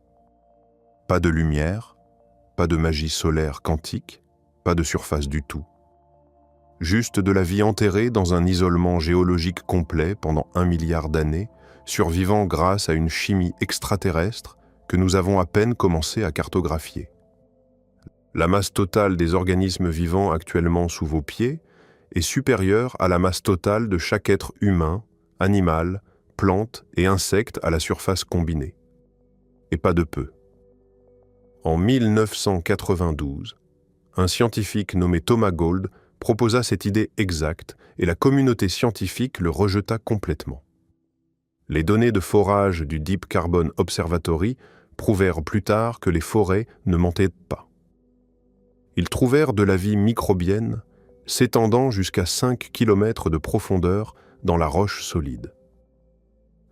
S1: Pas de lumière, pas de magie solaire quantique, pas de surface du tout. Juste de la vie enterrée dans un isolement géologique complet pendant 1 milliard d'années, survivant grâce à une chimie extraterrestre que nous avons à peine commencé à cartographier. La masse totale des organismes vivants actuellement sous vos pieds est supérieure à la masse totale de chaque être humain, animal, plante et insecte à la surface combinée. Et pas de peu. En 1992, un scientifique nommé Thomas Gold proposa cette idée exacte et la communauté scientifique le rejeta complètement. Les données de forage du Deep Carbon Observatory prouvèrent plus tard que les forêts ne mentaient pas. Ils trouvèrent de la vie microbienne s'étendant jusqu'à 5 km de profondeur dans la roche solide.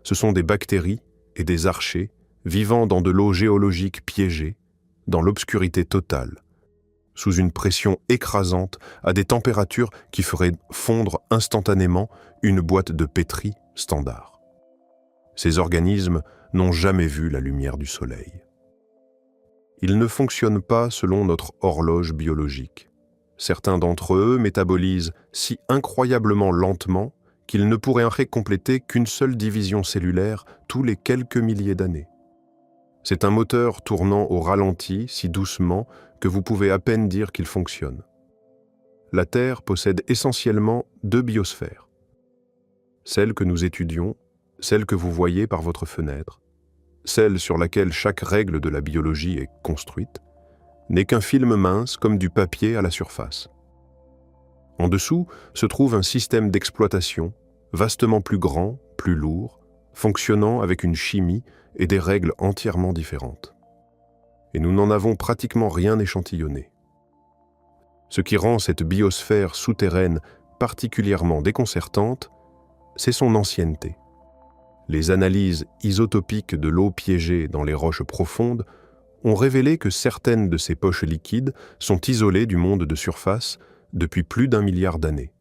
S1: Ce sont des bactéries et des archées vivant dans de l'eau géologique piégée, dans l'obscurité totale, sous une pression écrasante à des températures qui feraient fondre instantanément une boîte de pétri standard. Ces organismes n'ont jamais vu la lumière du soleil. Ils ne fonctionnent pas selon notre horloge biologique. Certains d'entre eux métabolisent si incroyablement lentement qu'ils ne pourraient compléter qu'une seule division cellulaire tous les quelques milliers d'années. C'est un moteur tournant au ralenti si doucement que vous pouvez à peine dire qu'il fonctionne. La Terre possède essentiellement 2 biosphères. Celle que nous étudions, celle que vous voyez par votre fenêtre, celle sur laquelle chaque règle de la biologie est construite, n'est qu'un film mince comme du papier à la surface. En dessous se trouve un système d'exploitation vastement plus grand, plus lourd, fonctionnant avec une chimie et des règles entièrement différentes. Et nous n'en avons pratiquement rien échantillonné. Ce qui rend cette biosphère souterraine particulièrement déconcertante, c'est son ancienneté. Les analyses isotopiques de l'eau piégée dans les roches profondes ont révélé que certaines de ces poches liquides sont isolées du monde de surface depuis plus d'1 milliard d'années.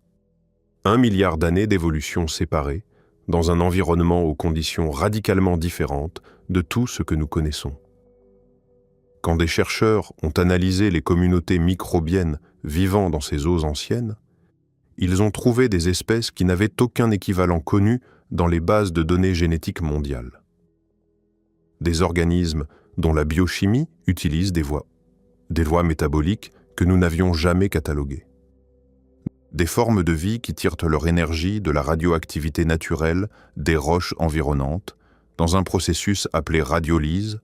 S1: 1 milliard d'années d'évolution séparées, dans un environnement aux conditions radicalement différentes de tout ce que nous connaissons. Quand des chercheurs ont analysé les communautés microbiennes vivant dans ces eaux anciennes, ils ont trouvé des espèces qui n'avaient aucun équivalent connu dans les bases de données génétiques mondiales. Des organismes dont la biochimie utilise des voies
S2: des lois métaboliques que nous n'avions jamais cataloguées. Des formes de vie qui tirent leur énergie de la radioactivité naturelle des roches environnantes, dans un processus appelé radiolyse,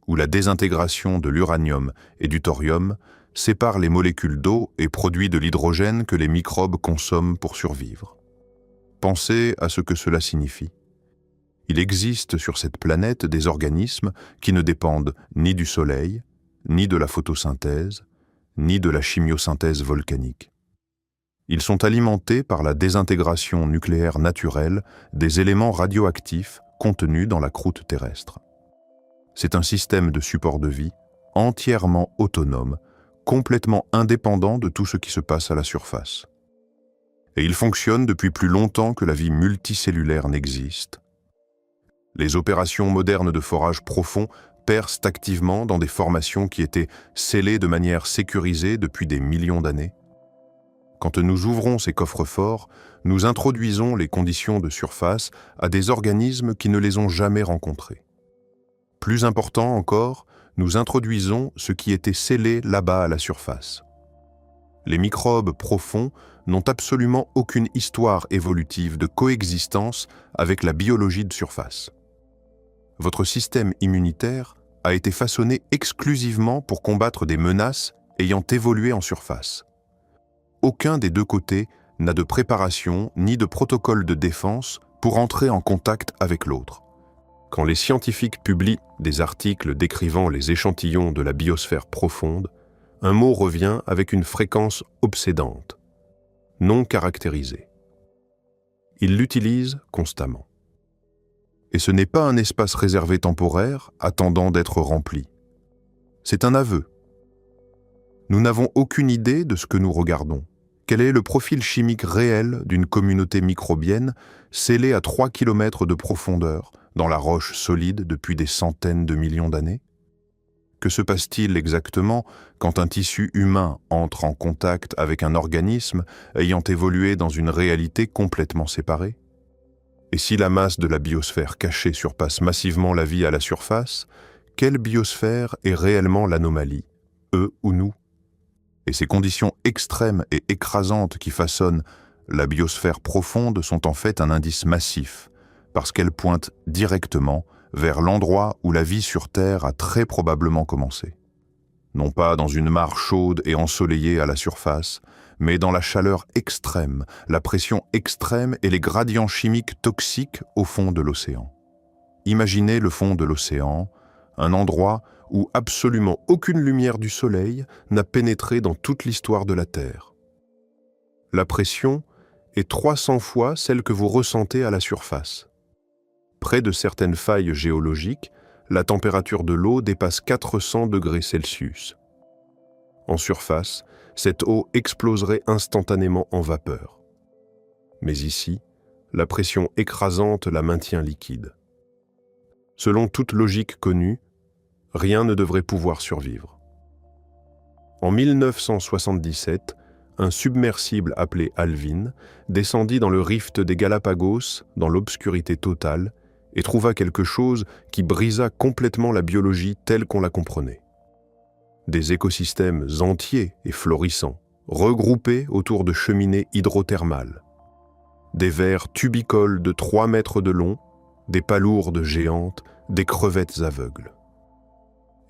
S2: où la désintégration de l'uranium et du thorium sépare les molécules d'eau et produit de l'hydrogène que les microbes consomment pour survivre. Pensez à ce que cela signifie. Il existe sur cette planète des organismes qui ne dépendent ni du soleil, ni de la photosynthèse, ni de la chimiosynthèse volcanique. Ils sont alimentés par la désintégration nucléaire naturelle des éléments radioactifs contenus dans la croûte terrestre. C'est un système de support de vie entièrement autonome, complètement indépendant de tout ce qui se passe à la surface. Et il fonctionne depuis plus longtemps que la vie multicellulaire n'existe. Les opérations modernes de forage profond percent activement dans des formations qui étaient scellées de manière sécurisée depuis des millions d'années. Quand nous ouvrons ces coffres-forts, nous introduisons les conditions de surface à des organismes qui ne les ont jamais rencontrés. Plus important encore, nous introduisons ce qui était scellé là-bas à la surface. Les microbes profonds n'ont absolument aucune histoire évolutive de coexistence avec la biologie de surface. Votre système immunitaire a été façonné exclusivement pour combattre des menaces ayant évolué en surface. Aucun des deux côtés n'a de préparation ni de protocole de défense pour entrer en contact avec l'autre. Quand les scientifiques publient des articles décrivant les échantillons de la biosphère profonde, un mot revient avec une fréquence obsédante, non caractérisée. Ils l'utilisent constamment. Et ce n'est pas un espace réservé temporaire attendant d'être rempli. C'est un aveu. Nous n'avons aucune idée de ce que nous regardons. Quel est le profil chimique réel d'une communauté microbienne scellée à 3 km de profondeur dans la roche solide depuis des centaines de millions d'années? Que se passe-t-il exactement quand un tissu humain entre en contact avec un organisme ayant évolué dans une réalité complètement séparée? Et si la masse de la biosphère cachée surpasse massivement la vie à la surface, quelle biosphère est réellement l'anomalie, eux ou nous? Et ces conditions extrêmes et écrasantes qui façonnent la biosphère profonde sont en fait un indice massif, parce qu'elles pointent directement vers l'endroit où la vie sur Terre a très probablement commencé. Non pas dans une mare chaude et ensoleillée à la surface, mais dans la chaleur extrême, la pression extrême et les gradients chimiques toxiques au fond de l'océan. Imaginez le fond de l'océan, un endroit où absolument aucune lumière du soleil n'a pénétré dans toute l'histoire de la Terre. La pression est 300 fois celle que vous ressentez à la surface. Près de certaines failles géologiques, la température de l'eau dépasse 400 degrés Celsius. En surface, cette eau exploserait instantanément en vapeur. Mais ici, la pression écrasante la maintient liquide. Selon toute logique connue, rien ne devrait pouvoir survivre. En 1977, un submersible appelé Alvin descendit dans le rift des Galapagos, dans l'obscurité totale, et trouva quelque chose qui brisa complètement la biologie telle qu'on la comprenait. Des écosystèmes entiers et florissants, regroupés autour de cheminées hydrothermales. Des vers tubicoles de 3 mètres de long, des palourdes géantes, des crevettes aveugles.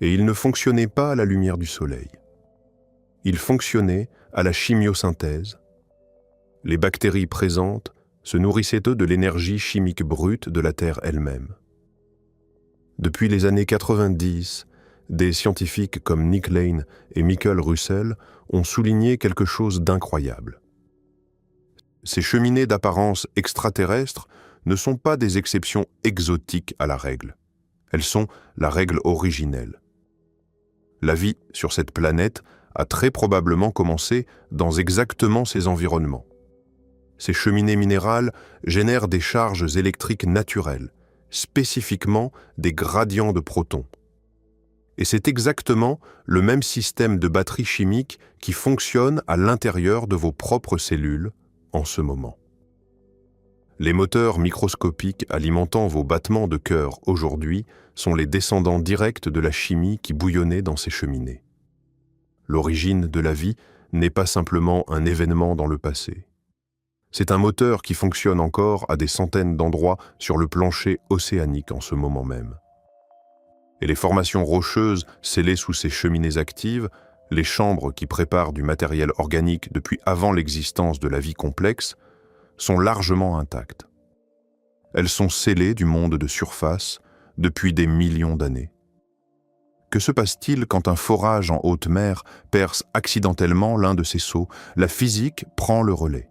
S2: Et il ne fonctionnait pas à la lumière du soleil. Il fonctionnait à la chimiosynthèse. Les bactéries présentes se nourrissaient eux de l'énergie chimique brute de la Terre elle-même. Depuis les années 90, des scientifiques comme Nick Lane et Michael Russell ont souligné quelque chose d'incroyable. Ces cheminées d'apparence extraterrestre ne sont pas des exceptions exotiques à la règle. Elles sont la règle originelle. La vie sur cette planète a très probablement commencé dans exactement ces environnements. Ces cheminées minérales génèrent des charges électriques naturelles, spécifiquement des gradients de protons. Et c'est exactement le même système de batterie chimique qui fonctionne à l'intérieur de vos propres cellules en ce moment. Les moteurs microscopiques alimentant vos battements de cœur aujourd'hui sont les descendants directs de la chimie qui bouillonnait dans ces cheminées. L'origine de la vie n'est pas simplement un événement dans le passé. C'est un moteur qui fonctionne encore à des centaines d'endroits sur le plancher océanique en ce moment même. Et les formations rocheuses scellées sous ces cheminées actives, les chambres qui préparent du matériel organique depuis avant l'existence de la vie complexe, sont largement intactes. Elles sont scellées du monde de surface depuis des millions d'années. Que se passe-t-il quand un forage en haute mer perce accidentellement l'un de ces seaux? La physique prend le relais.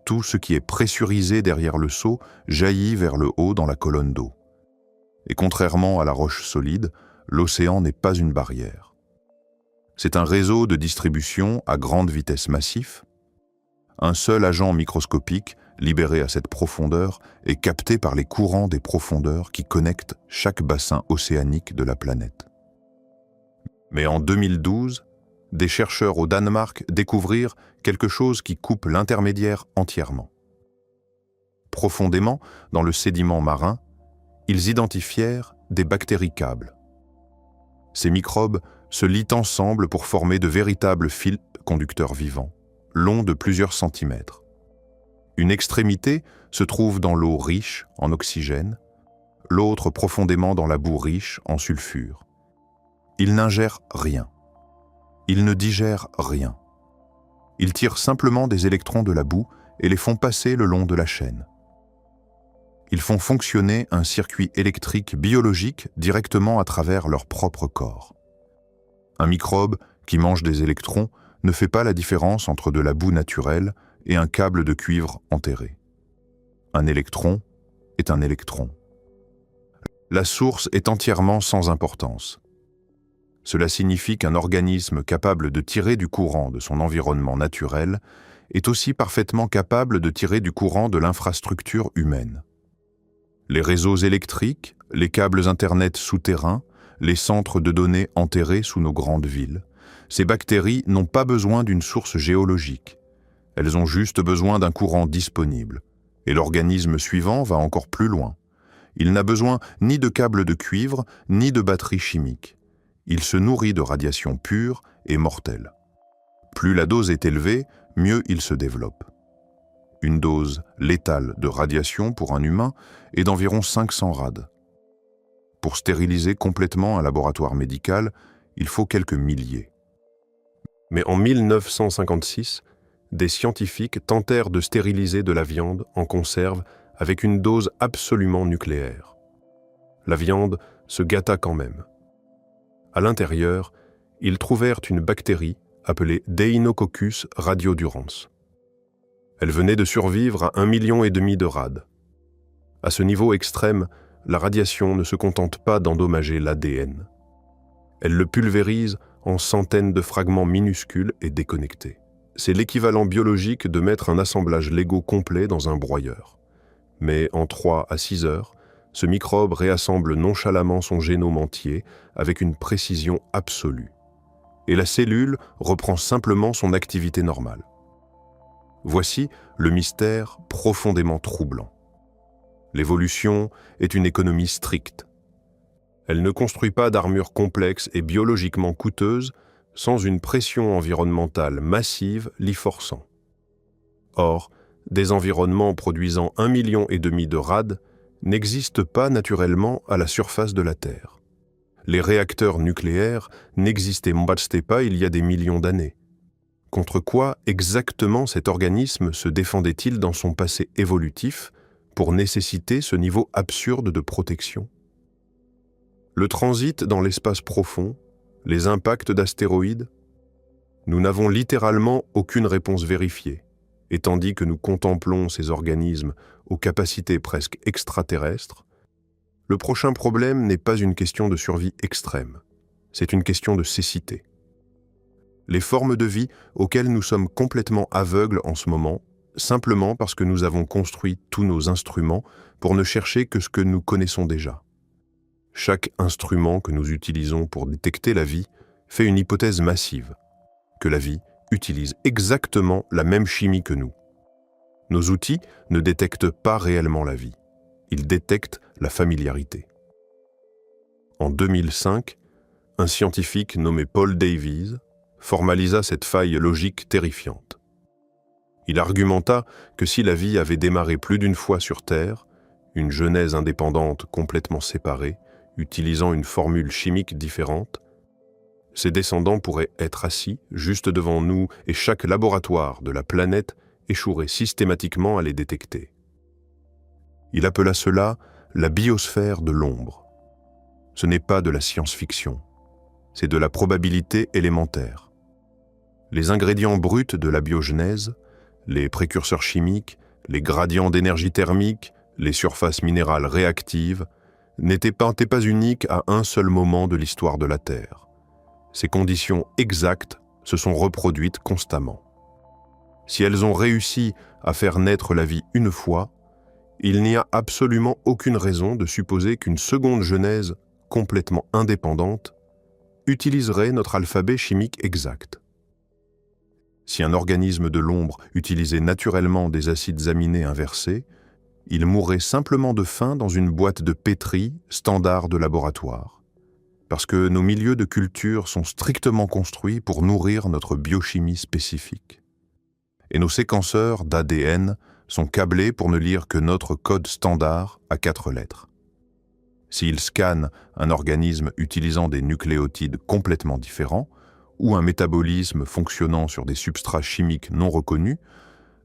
S2: Tout ce qui est pressurisé derrière le seau jaillit vers le haut dans la colonne d'eau. Et contrairement à la roche solide, l'océan n'est pas une barrière. C'est un réseau de distribution à grande vitesse massif. Un seul agent microscopique, libéré à cette profondeur, est capté par les courants des profondeurs qui connectent chaque bassin océanique de la planète. Mais en 2012, des chercheurs au Danemark découvrirent quelque chose qui coupe l'intermédiaire entièrement. Profondément, dans le sédiment marin, ils identifièrent des bactéries câbles. Ces microbes se lient ensemble pour former de véritables fils conducteurs vivants, longs de plusieurs centimètres. Une extrémité se trouve dans l'eau riche en oxygène, l'autre profondément dans la boue riche en sulfure. Ils n'ingèrent rien. Ils ne digèrent rien. Ils tirent simplement des électrons de la boue et les font passer le long de la chaîne. Ils font fonctionner un circuit électrique biologique directement à travers leur propre corps. Un microbe qui mange des électrons ne fait pas la différence entre de la boue naturelle et un câble de cuivre enterré. Un électron est un électron. La source est entièrement sans importance. Cela signifie qu'un organisme capable de tirer du courant de son environnement naturel est aussi parfaitement capable de tirer du courant de l'infrastructure humaine. Les réseaux électriques, les câbles Internet souterrains, les centres de données enterrés sous nos grandes villes, ces bactéries n'ont pas besoin d'une source géologique. Elles ont juste besoin d'un courant disponible. Et l'organisme suivant va encore plus loin. Il n'a besoin ni de câbles de cuivre, ni de batteries chimiques. Il se nourrit de radiation pure et mortelle. Plus la dose est élevée, mieux il se développe. Une dose létale de radiation pour un humain est d'environ 500 rad. Pour stériliser complètement un laboratoire médical, il faut quelques milliers. Mais en 1956, des scientifiques tentèrent de stériliser de la viande en conserve avec une dose absolument nucléaire. La viande se gâta quand même. À l'intérieur, ils trouvèrent une bactérie appelée Deinococcus radiodurans. Elle venait de survivre à 1,5 million de rad. À ce niveau extrême, la radiation ne se contente pas d'endommager l'ADN. Elle le pulvérise en centaines de fragments minuscules et déconnectés. C'est l'équivalent biologique de mettre un assemblage Lego complet dans un broyeur. Mais en 3 à 6 heures, ce microbe réassemble nonchalamment son génome entier avec une précision absolue. Et la cellule reprend simplement son activité normale. Voici le mystère profondément troublant. L'évolution est une économie stricte. Elle ne construit pas d'armure complexe et biologiquement coûteuse sans une pression environnementale massive l'y forçant. Or, des environnements produisant 1,5 million de rad n'existent pas naturellement à la surface de la Terre. Les réacteurs nucléaires n'existaient pas il y a des millions d'années. Contre quoi exactement cet organisme se défendait-il dans son passé évolutif pour nécessiter ce niveau absurde de protection? Le transit dans l'espace profond, les impacts d'astéroïdes? Nous n'avons littéralement aucune réponse vérifiée, et tandis que nous contemplons ces organismes aux capacités presque extraterrestres, le prochain problème n'est pas une question de survie extrême, c'est une question de cécité. Les formes de vie auxquelles nous sommes complètement aveugles en ce moment, simplement parce que nous avons construit tous nos instruments pour ne chercher que ce que nous connaissons déjà. Chaque instrument que nous utilisons pour détecter la vie fait une hypothèse massive, que la vie utilise exactement la même chimie que nous. Nos outils ne détectent pas réellement la vie, ils détectent la familiarité. En 2005, un scientifique nommé Paul Davies formalisa cette faille logique terrifiante. Il argumenta que si la vie avait démarré plus d'une fois sur Terre, une genèse indépendante complètement séparée, utilisant une formule chimique différente, ses descendants pourraient être assis juste devant nous et chaque laboratoire de la planète échouerait systématiquement à les détecter. Il appela cela la biosphère de l'ombre. Ce n'est pas de la science-fiction, c'est de la probabilité élémentaire. Les ingrédients bruts de la biogenèse, les précurseurs chimiques, les gradients d'énergie thermique, les surfaces minérales réactives, n'étaient pas uniques à un seul moment de l'histoire de la Terre. Ces conditions exactes se sont reproduites constamment. Si elles ont réussi à faire naître la vie une fois, il n'y a absolument aucune raison de supposer qu'une seconde genèse complètement indépendante utiliserait notre alphabet chimique exact. Si un organisme de l'ombre utilisait naturellement des acides aminés inversés, il mourrait simplement de faim dans une boîte de pétri standard de laboratoire, parce que nos milieux de culture sont strictement construits pour nourrir notre biochimie spécifique. Et nos séquenceurs d'ADN sont câblés pour ne lire que notre code standard à 4 lettres. S'ils scannent un organisme utilisant des nucléotides complètement différents, ou un métabolisme fonctionnant sur des substrats chimiques non reconnus,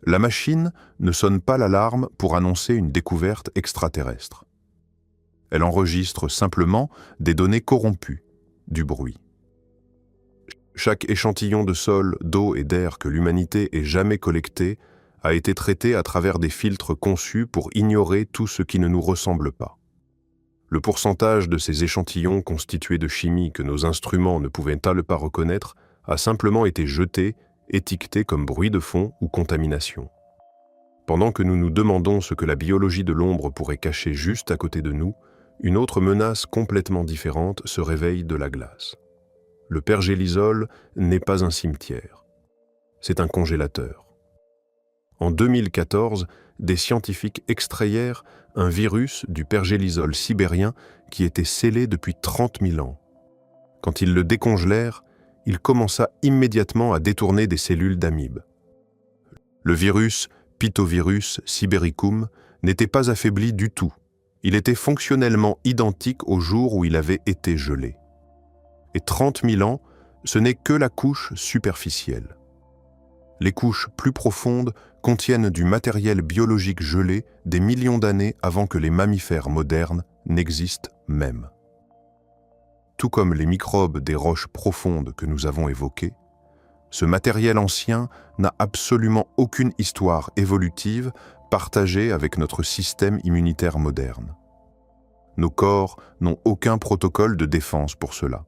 S2: la machine ne sonne pas l'alarme pour annoncer une découverte extraterrestre. Elle enregistre simplement des données corrompues, du bruit. Chaque échantillon de sol, d'eau et d'air que l'humanité ait jamais collecté a été traité à travers des filtres conçus pour ignorer tout ce qui ne nous ressemble pas. Le pourcentage de ces échantillons constitués de chimie que nos instruments ne pouvaient-ils pas reconnaître a simplement été jeté, étiqueté comme bruit de fond ou contamination. Pendant que nous nous demandons ce que la biologie de l'ombre pourrait cacher juste à côté de nous, une autre menace complètement différente se réveille de la glace. Le pergélisol n'est pas un cimetière, c'est un congélateur. En 2014, des scientifiques extrayèrent un virus du pergélisol sibérien qui était scellé depuis 30 000 ans. Quand ils le décongelèrent, il commença immédiatement à détourner des cellules d'amibes. Le virus Pithevirus sibericum n'était pas affaibli du tout. Il était fonctionnellement identique au jour où il avait été gelé. Et 30 000 ans, ce n'est que la couche superficielle. Les couches plus profondes contiennent du matériel biologique gelé des millions d'années avant que les mammifères modernes n'existent même. Tout comme les microbes des roches profondes que nous avons évoquées, ce matériel ancien n'a absolument aucune histoire évolutive partagée avec notre système immunitaire moderne. Nos corps n'ont aucun protocole de défense pour cela.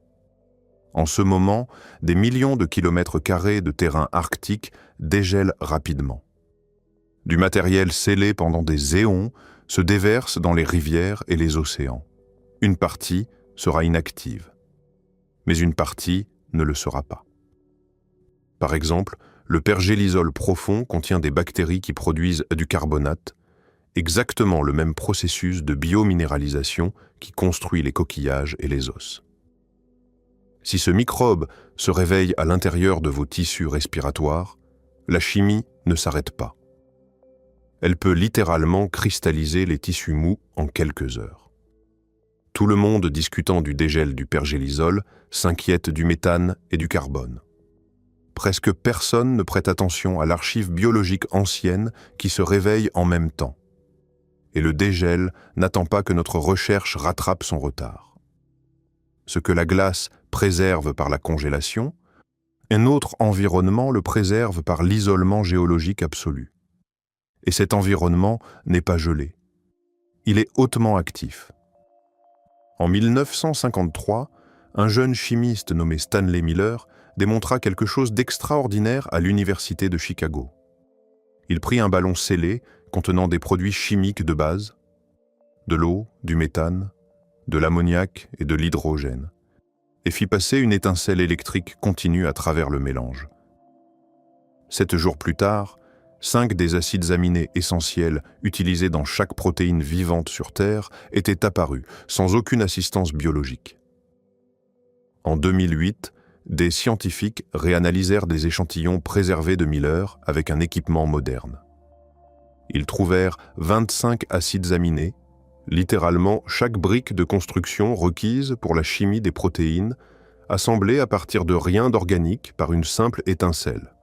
S2: En ce moment, des millions de kilomètres carrés de terrain arctique dégèlent rapidement. Du matériel scellé pendant des éons se déverse dans les rivières et les océans. Une partie sera inactive, mais une partie ne le sera pas. Par exemple, le pergélisol profond contient des bactéries qui produisent du carbonate, exactement le même processus de biominéralisation qui construit les coquillages et les os. Si ce microbe se réveille à l'intérieur de vos tissus respiratoires, la chimie ne s'arrête pas. Elle peut littéralement cristalliser les tissus mous en quelques heures. Tout le monde discutant du dégel du pergélisol s'inquiète du méthane et du carbone. Presque personne ne prête attention à l'archive biologique ancienne qui se réveille en même temps. Et le dégel n'attend pas que notre recherche rattrape son retard. Ce que la glace préserve par la congélation, un autre environnement le préserve par l'isolement géologique absolu. Et cet environnement n'est pas gelé. Il est hautement actif. En 1953, un jeune chimiste nommé Stanley Miller démontra quelque chose d'extraordinaire à l'Université de Chicago. Il prit un ballon scellé contenant des produits chimiques de base, de l'eau, du méthane, de l'ammoniac et de l'hydrogène, et fit passer une étincelle électrique continue à travers le mélange. 7 jours plus tard, 5 des acides aminés essentiels utilisés dans chaque protéine vivante sur Terre étaient apparus, sans aucune assistance biologique. En 2008, des scientifiques réanalysèrent des échantillons préservés de Miller avec un équipement moderne. Ils trouvèrent 25 acides aminés, littéralement chaque brique de construction requise pour la chimie des protéines, assemblée à partir de rien d'organique par une simple étincelle.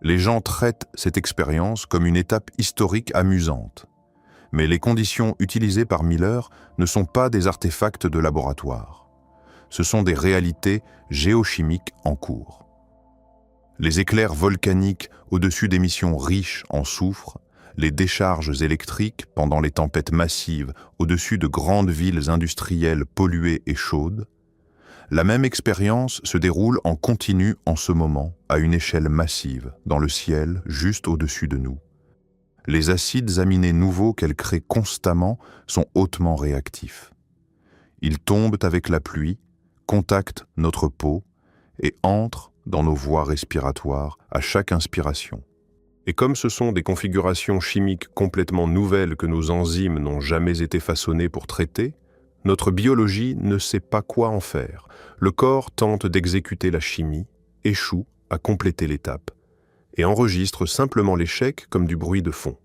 S2: Les gens traitent cette expérience comme une étape historique amusante. Mais les conditions utilisées par Miller ne sont pas des artefacts de laboratoire. Ce sont des réalités géochimiques en cours. Les éclairs volcaniques au-dessus d'émissions riches en soufre, les décharges électriques pendant les tempêtes massives au-dessus de grandes villes industrielles polluées et chaudes, la même expérience se déroule en continu en ce moment, à une échelle massive, dans le ciel, juste au-dessus de nous. Les acides aminés nouveaux qu'elle crée constamment sont hautement réactifs. Ils tombent avec la pluie, contactent notre peau et entrent dans nos voies respiratoires à chaque inspiration. Et comme ce sont des configurations chimiques complètement nouvelles que nos enzymes n'ont jamais été façonnées pour traiter, notre biologie ne sait pas quoi en faire. Le corps tente d'exécuter la chimie, échoue à compléter l'étape, et enregistre simplement l'échec comme du bruit de fond.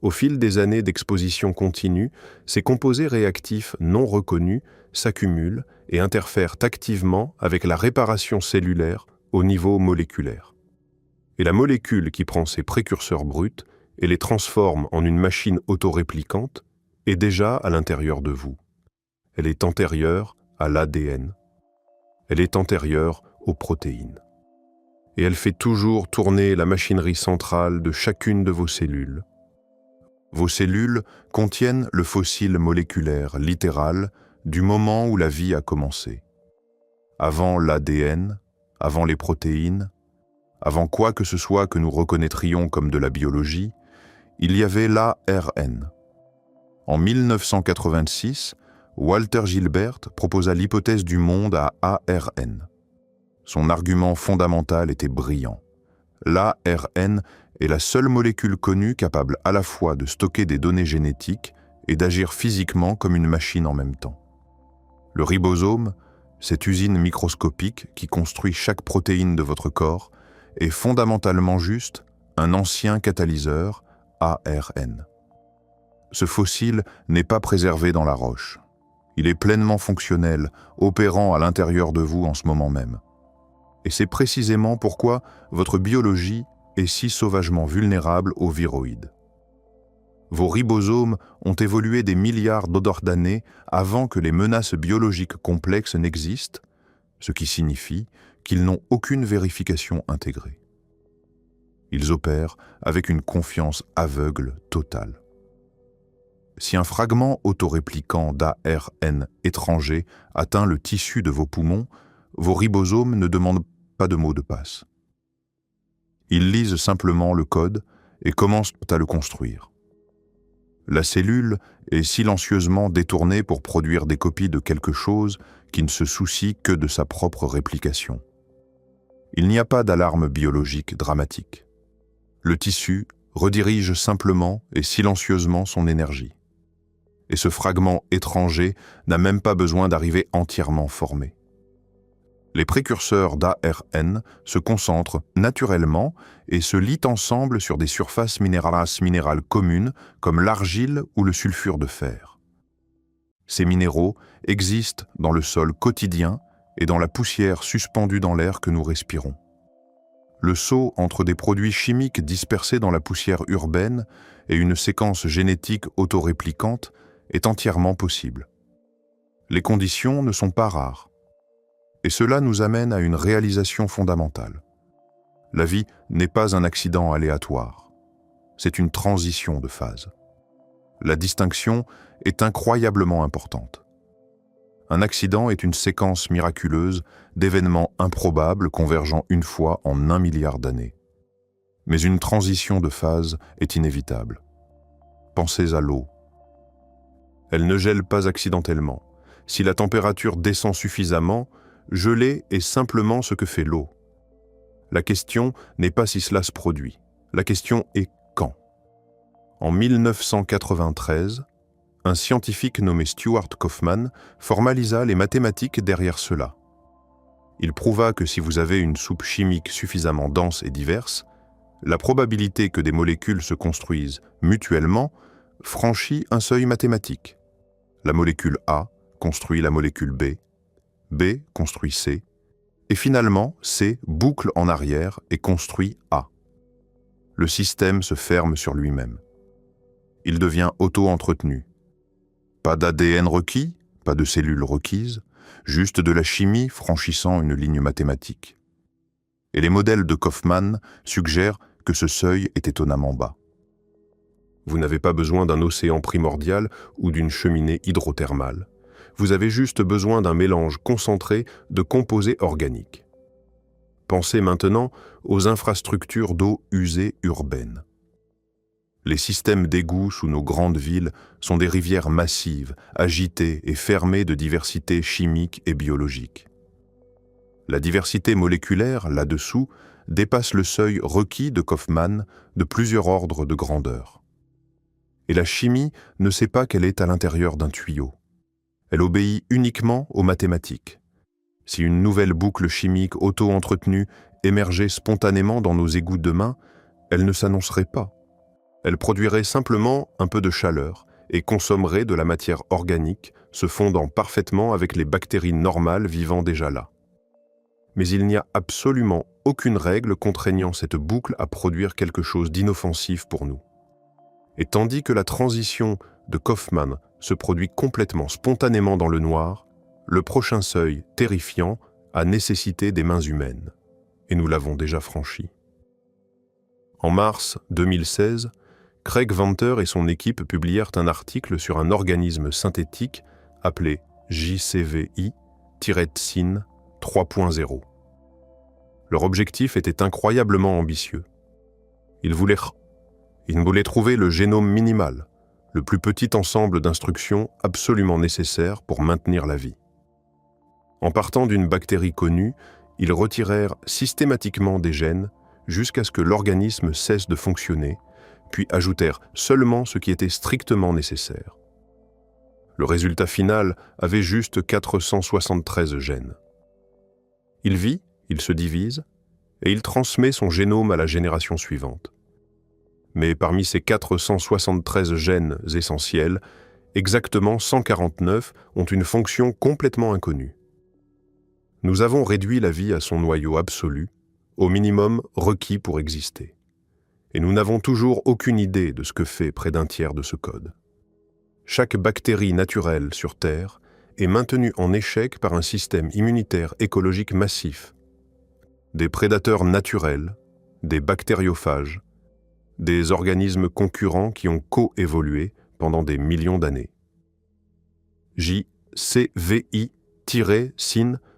S2: Au fil des années d'exposition continue, ces composés réactifs non reconnus s'accumulent et interfèrent activement avec la réparation cellulaire au niveau moléculaire. Et la molécule qui prend ces précurseurs bruts et les transforme en une machine autoréplicante est déjà à l'intérieur de vous. Elle est antérieure à l'ADN. Elle est antérieure aux protéines. Et elle fait toujours tourner la machinerie centrale de chacune de vos cellules. Vos cellules contiennent le fossile moléculaire littéral du moment où la vie a commencé. Avant l'ADN, avant les protéines, avant quoi que ce soit que nous reconnaîtrions comme de la biologie, il y avait l'ARN. En 1986, Walter Gilbert proposa l'hypothèse du monde à ARN. Son argument fondamental était brillant. L'ARN est la seule molécule connue capable à la fois de stocker des données génétiques et d'agir physiquement comme une machine en même temps. Le ribosome, cette usine microscopique qui construit chaque protéine de votre corps, est fondamentalement juste un ancien catalyseur ARN. Ce fossile n'est pas préservé dans la roche. Il est pleinement fonctionnel, opérant à l'intérieur de vous en ce moment même. Et c'est précisément pourquoi votre biologie est si sauvagement vulnérable aux viroïdes. Vos ribosomes ont évolué des milliards d'années avant que les menaces biologiques complexes n'existent, ce qui signifie qu'ils n'ont aucune vérification intégrée. Ils opèrent avec une confiance aveugle totale. Si un fragment autorépliquant d'ARN étranger atteint le tissu de vos poumons, vos ribosomes ne demandent pas de mot de passe. Ils lisent simplement le code et commencent à le construire. La cellule est silencieusement détournée pour produire des copies de quelque chose qui ne se soucie que de sa propre réplication. Il n'y a pas d'alarme biologique dramatique. Le tissu redirige simplement et silencieusement son énergie. Et ce fragment étranger n'a même pas besoin d'arriver entièrement formé. Les précurseurs d'ARN se concentrent naturellement et se lient ensemble sur des surfaces minérales communes comme l'argile ou le sulfure de fer. Ces minéraux existent dans le sol quotidien et dans la poussière suspendue dans l'air que nous respirons. Le saut entre des produits chimiques dispersés dans la poussière urbaine et une séquence génétique autoréplicante est entièrement possible. Les conditions ne sont pas rares. Et cela nous amène à une réalisation fondamentale. La vie n'est pas un accident aléatoire. C'est une transition de phase. La distinction est incroyablement importante. Un accident est une séquence miraculeuse d'événements improbables convergeant une fois en 1 milliard d'années. Mais une transition de phase est inévitable. Pensez à l'eau. Elle ne gèle pas accidentellement. Si la température descend suffisamment, geler est simplement ce que fait l'eau. La question n'est pas si cela se produit. La question est quand. En 1993, un scientifique nommé Stuart Kauffman formalisa les mathématiques derrière cela. Il prouva que si vous avez une soupe chimique suffisamment dense et diverse, la probabilité que des molécules se construisent mutuellement franchit un seuil mathématique. La molécule A construit la molécule B, B construit C, et finalement C boucle en arrière et construit A. Le système se ferme sur lui-même. Il devient auto-entretenu. Pas d'ADN requis, pas de cellules requises, juste de la chimie franchissant une ligne mathématique. Et les modèles de Kaufmann suggèrent que ce seuil est étonnamment bas. Vous n'avez pas besoin d'un océan primordial ou d'une cheminée hydrothermale. Vous avez juste besoin d'un mélange concentré de composés organiques. Pensez maintenant aux infrastructures d'eau usée urbaines. Les systèmes d'égouts sous nos grandes villes sont des rivières massives, agitées et fermées de diversité chimique et biologique. La diversité moléculaire, là-dessous, dépasse le seuil requis de Kaufmann de plusieurs ordres de grandeur. Et la chimie ne sait pas qu'elle est à l'intérieur d'un tuyau. Elle obéit uniquement aux mathématiques. Si une nouvelle boucle chimique auto-entretenue émergeait spontanément dans nos égouts demain, elle ne s'annoncerait pas. Elle produirait simplement un peu de chaleur et consommerait de la matière organique se fondant parfaitement avec les bactéries normales vivant déjà là. Mais il n'y a absolument aucune règle contraignant cette boucle à produire quelque chose d'inoffensif pour nous. Et tandis que la transition de Kaufmann se produit complètement spontanément dans le noir, le prochain seuil terrifiant a nécessité des mains humaines. Et nous l'avons déjà franchi. En mars 2016, Craig Venter et son équipe publièrent un article sur un organisme synthétique appelé JCVI-TSIN 3.0. Leur objectif était incroyablement ambitieux. Ils voulaient trouver le génome minimal, le plus petit ensemble d'instructions absolument nécessaires pour maintenir la vie. En partant d'une bactérie connue, ils retirèrent systématiquement des gènes jusqu'à ce que l'organisme cesse de fonctionner, puis ajoutèrent seulement ce qui était strictement nécessaire. Le résultat final avait juste 473 gènes. Il vit, il se divise, et il transmet son génome à la génération suivante. Mais parmi ces 473 gènes essentiels, exactement 149 ont une fonction complètement inconnue. Nous avons réduit la vie à son noyau absolu, au minimum requis pour exister. Et nous n'avons toujours aucune idée de ce que fait près d'un tiers de ce code. Chaque bactérie naturelle sur Terre est maintenue en échec par un système immunitaire écologique massif. Des prédateurs naturels, des bactériophages, des organismes concurrents qui ont coévolué pendant des millions d'années. JCVI-SIN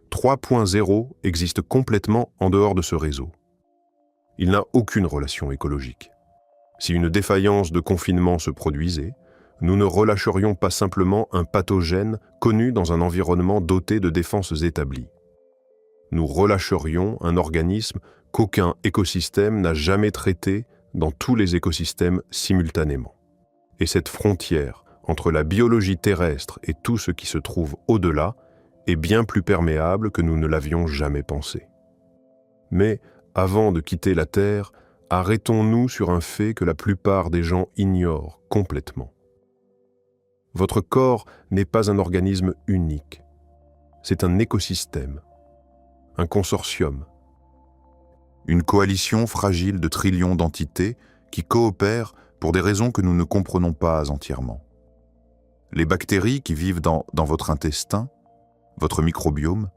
S2: 3.0 existe complètement en dehors de ce réseau. Il n'a aucune relation écologique. Si une défaillance de confinement se produisait, nous ne relâcherions pas simplement un pathogène connu dans un environnement doté de défenses établies. Nous relâcherions un organisme qu'aucun écosystème n'a jamais traité dans tous les écosystèmes simultanément. Et cette frontière entre la biologie terrestre et tout ce qui se trouve au-delà est bien plus perméable que nous ne l'avions jamais pensé. Mais avant de quitter la Terre, arrêtons-nous sur un fait que la plupart des gens ignorent complètement. Votre corps n'est pas un organisme unique. C'est un écosystème, un consortium.
S1: Une coalition fragile de trillions d'entités qui coopèrent pour des raisons que nous ne comprenons pas entièrement. Les bactéries qui vivent dans votre intestin, votre microbiome,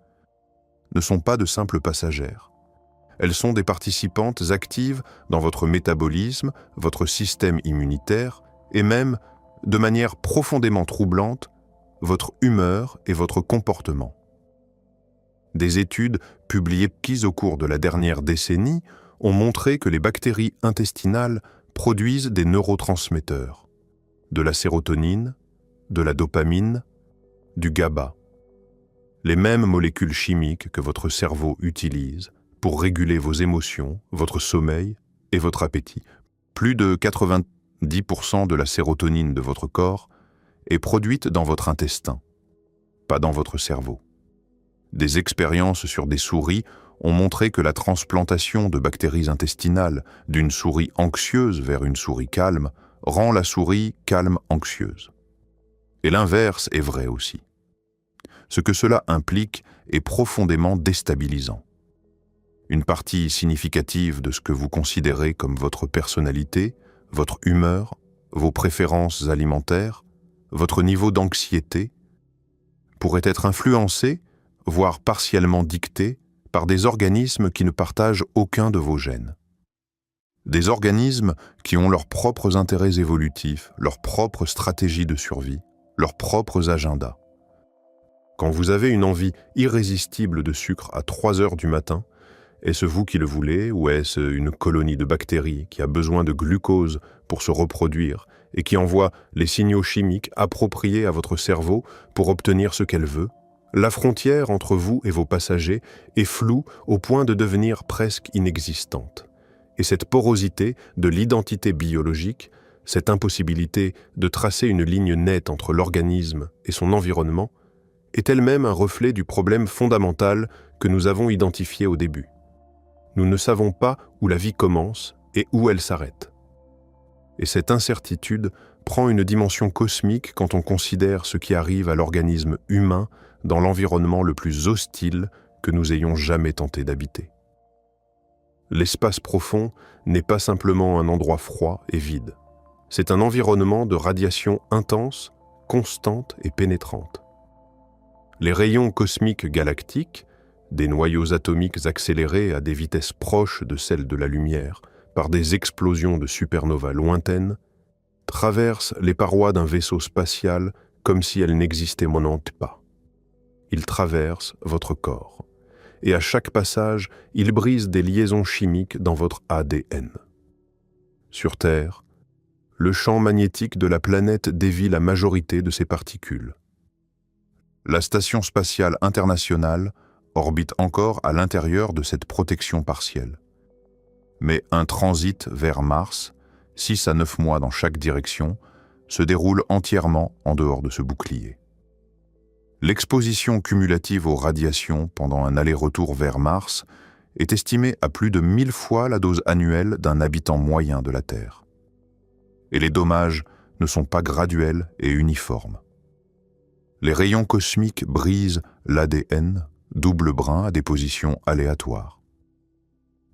S1: ne sont pas de simples passagères. Elles sont des participantes actives dans votre métabolisme, votre système immunitaire et même, de manière profondément troublante, votre humeur et votre comportement. Des études publiées au cours de la dernière décennie ont montré que les bactéries intestinales produisent des neurotransmetteurs, de la sérotonine, de la dopamine, du GABA, les mêmes molécules chimiques que votre cerveau utilise pour réguler vos émotions, votre sommeil et votre appétit. Plus de 90% de la sérotonine de votre corps est produite dans votre intestin, pas dans votre cerveau. Des expériences sur des souris ont montré que la transplantation de bactéries intestinales d'une souris anxieuse vers une souris calme rend la souris calme-anxieuse. Et l'inverse est vrai aussi. Ce que cela implique est profondément déstabilisant. Une partie significative de ce que vous considérez comme votre personnalité, votre humeur, vos préférences alimentaires, votre niveau d'anxiété, pourrait être influencée, voire partiellement dictée, par des organismes qui ne partagent aucun de vos gènes. Des organismes qui ont leurs propres intérêts évolutifs, leurs propres stratégies de survie, leurs propres agendas. Quand vous avez une envie irrésistible de sucre à 3 heures du matin, est-ce vous qui le voulez ou est-ce une colonie de bactéries qui a besoin de glucose pour se reproduire et qui envoie les signaux chimiques appropriés à votre cerveau pour obtenir ce qu'elle veut? La frontière entre vous et vos passagers est floue au point de devenir presque inexistante. Et cette porosité de l'identité biologique, cette impossibilité de tracer une ligne nette entre l'organisme et son environnement, est elle-même un reflet du problème fondamental que nous avons identifié au début. Nous ne savons pas où la vie commence et où elle s'arrête. Et cette incertitude prend une dimension cosmique quand on considère ce qui arrive à l'organisme humain dans l'environnement le plus hostile que nous ayons jamais tenté d'habiter. L'espace profond n'est pas simplement un endroit froid et vide. C'est un environnement de radiation intense, constante et pénétrante. Les rayons cosmiques galactiques, des noyaux atomiques accélérés à des vitesses proches de celles de la lumière par des explosions de supernovas lointaines, traversent les parois d'un vaisseau spatial comme si elles n'existaient maintenant pas. Ils traversent votre corps, et à chaque passage, ils brisent des liaisons chimiques dans votre ADN. Sur Terre, le champ magnétique de la planète dévie la majorité de ces particules. La Station spatiale internationale orbite encore à l'intérieur de cette protection partielle. Mais un transit vers Mars, 6 à 9 mois dans chaque direction, se déroule entièrement en dehors de ce bouclier. L'exposition cumulative aux radiations pendant un aller-retour vers Mars est estimée à plus de 1000 fois la dose annuelle d'un habitant moyen de la Terre. Et les dommages ne sont pas graduels et uniformes. Les rayons cosmiques brisent l'ADN, double brin à des positions aléatoires.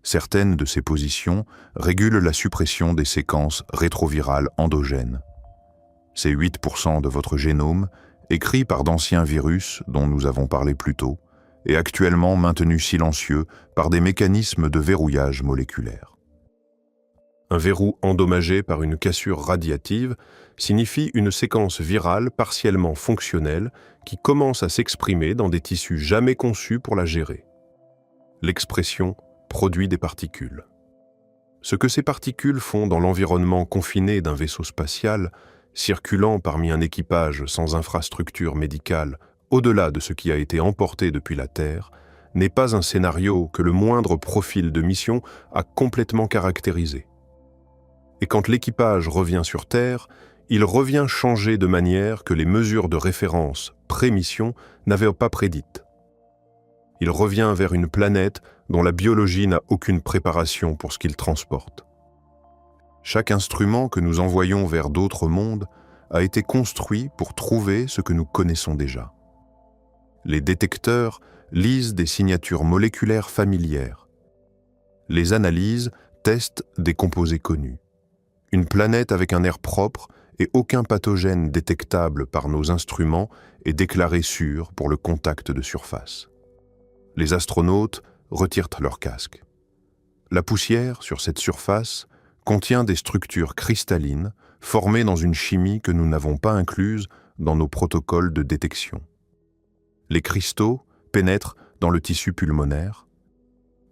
S1: Certaines de ces positions régulent la suppression des séquences rétrovirales endogènes. C'est 8% de votre génome, écrit par d'anciens virus dont nous avons parlé plus tôt, et actuellement maintenu silencieux par des mécanismes de verrouillage moléculaire. Un verrou endommagé par une cassure radiative signifie une séquence virale partiellement fonctionnelle qui commence à s'exprimer dans des tissus jamais conçus pour la gérer. L'expression produit des particules. Ce que ces particules font dans l'environnement confiné d'un vaisseau spatial, circulant parmi un équipage sans infrastructure médicale au-delà de ce qui a été emporté depuis la Terre, n'est pas un scénario que le moindre profil de mission a complètement caractérisé. Et quand l'équipage revient sur Terre, il revient changé de manière que les mesures de référence pré-mission n'avaient pas prédites. Il revient vers une planète dont la biologie n'a aucune préparation pour ce qu'il transporte. Chaque instrument que nous envoyons vers d'autres mondes a été construit pour trouver ce que nous connaissons déjà. Les détecteurs lisent des signatures moléculaires familières. Les analyses testent des composés connus. Une planète avec un air propre et aucun pathogène détectable par nos instruments est déclarée sûre pour le contact de surface. Les astronautes retirent leur casque. La poussière sur cette surface contient des structures cristallines formées dans une chimie que nous n'avons pas incluse dans nos protocoles de détection. Les cristaux pénètrent dans le tissu pulmonaire.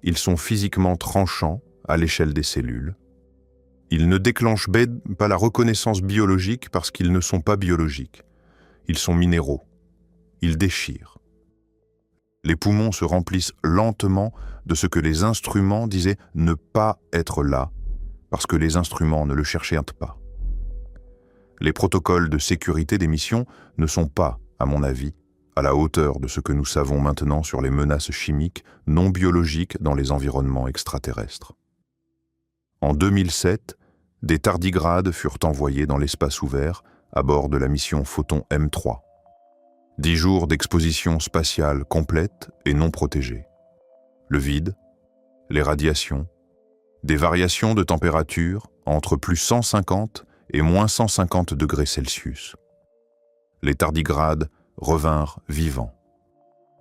S1: Ils sont physiquement tranchants à l'échelle des cellules. Ils ne déclenchent pas la reconnaissance biologique parce qu'ils ne sont pas biologiques. Ils sont minéraux. Ils déchirent. Les poumons se remplissent lentement de ce que les instruments disaient ne pas être là, parce que les instruments ne le cherchaient pas. Les protocoles de sécurité des missions ne sont pas, à mon avis, à la hauteur de ce que nous savons maintenant sur les menaces chimiques non biologiques dans les environnements extraterrestres. En 2007, des tardigrades furent envoyés dans l'espace ouvert à bord de la mission Photon M3. 10 jours d'exposition spatiale complète et non protégée. Le vide, les radiations, des variations de température entre plus 150 et moins 150 degrés Celsius. Les tardigrades revinrent vivants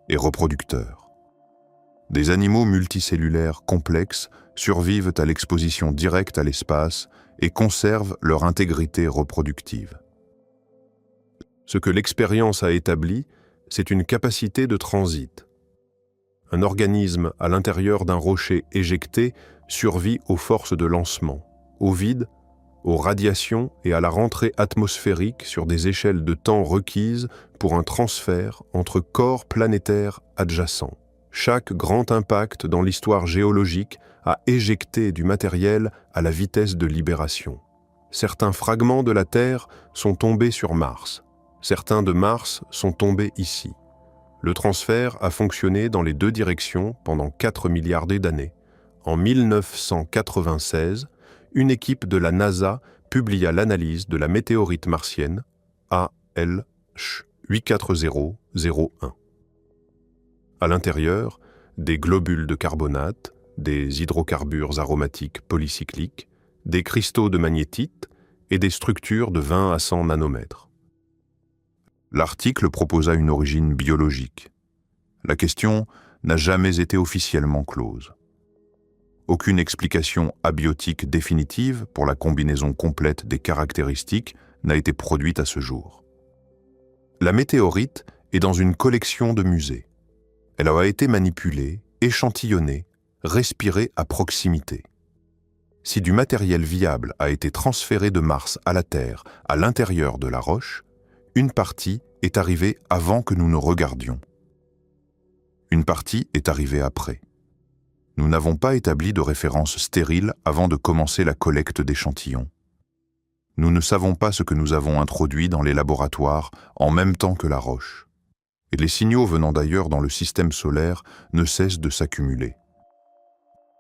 S1: et reproducteurs. Des animaux multicellulaires complexes survivent à l'exposition directe à l'espace et conservent leur intégrité reproductive. Ce que l'expérience a établi, c'est une capacité de transit. Un organisme à l'intérieur d'un rocher éjecté survit aux forces de lancement, au vide, aux radiations et à la rentrée atmosphérique sur des échelles de temps requises pour un transfert entre corps planétaires adjacents. Chaque grand impact dans l'histoire géologique a éjecté du matériel à la vitesse de libération. Certains fragments de la Terre sont tombés sur Mars. Certains de Mars sont tombés ici. Le transfert a fonctionné dans les deux directions pendant 4 milliards d'années. En 1996, une équipe de la NASA publia l'analyse de la météorite martienne ALH 84001. À l'intérieur, des globules de carbonate, des hydrocarbures aromatiques polycycliques, des cristaux de magnétite et des structures de 20 à 100 nanomètres. L'article proposa une origine biologique. La question n'a jamais été officiellement close. Aucune explication abiotique définitive pour la combinaison complète des caractéristiques n'a été produite à ce jour. La météorite est dans une collection de musées. Elle a été manipulée, échantillonnée, respirée à proximité. Si du matériel viable a été transféré de Mars à la Terre, à l'intérieur de la roche, une partie est arrivée avant que nous ne regardions. Une partie est arrivée après. Nous n'avons pas établi de référence stérile avant de commencer la collecte d'échantillons. Nous ne savons pas ce que nous avons introduit dans les laboratoires en même temps que la roche. Et les signaux venant d'ailleurs dans le système solaire ne cessent de s'accumuler.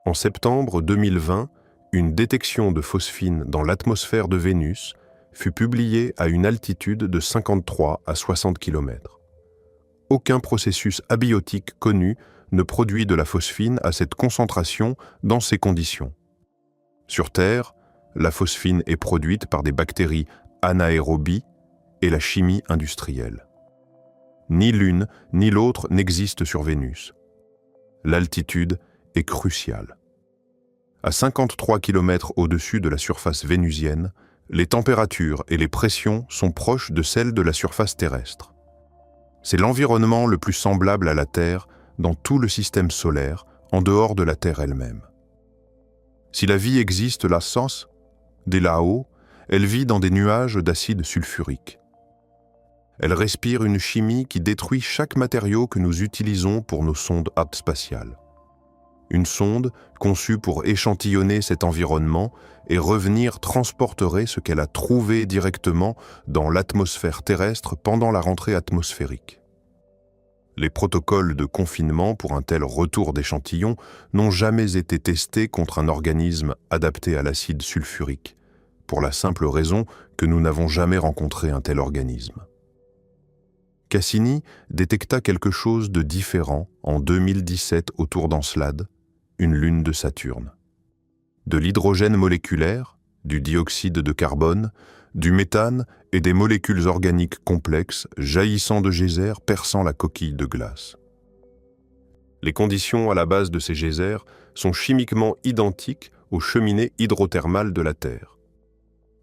S1: En septembre 2020, une détection de phosphine dans l'atmosphère de Vénus fut publiée à une altitude de 53 à 60 km. Aucun processus abiotique connu ne produit de la phosphine à cette concentration dans ces conditions. Sur Terre, la phosphine est produite par des bactéries anaérobies et la chimie industrielle. Ni l'une ni l'autre n'existe sur Vénus. L'altitude est cruciale. À 53 km au-dessus de la surface vénusienne, les températures et les pressions sont proches de celles de la surface terrestre. C'est l'environnement le plus semblable à la Terre dans tout le système solaire, en dehors de la Terre elle-même. Si la vie existe là-sens, dès là-haut, elle vit dans des nuages d'acide sulfurique. Elle respire une chimie qui détruit chaque matériau que nous utilisons pour nos sondes spatiales. Une sonde, conçue pour échantillonner cet environnement et revenir transporterait ce qu'elle a trouvé directement dans l'atmosphère terrestre pendant la rentrée atmosphérique. Les protocoles de confinement pour un tel retour d'échantillons n'ont jamais été testés contre un organisme adapté à l'acide sulfurique, pour la simple raison que nous n'avons jamais rencontré un tel organisme. Cassini détecta quelque chose de différent en 2017 autour d'Encelade, une lune de Saturne. De l'hydrogène moléculaire, du dioxyde de carbone, du méthane et des molécules organiques complexes jaillissant de geysers perçant la coquille de glace. Les conditions à la base de ces geysers sont chimiquement identiques aux cheminées hydrothermales de la Terre.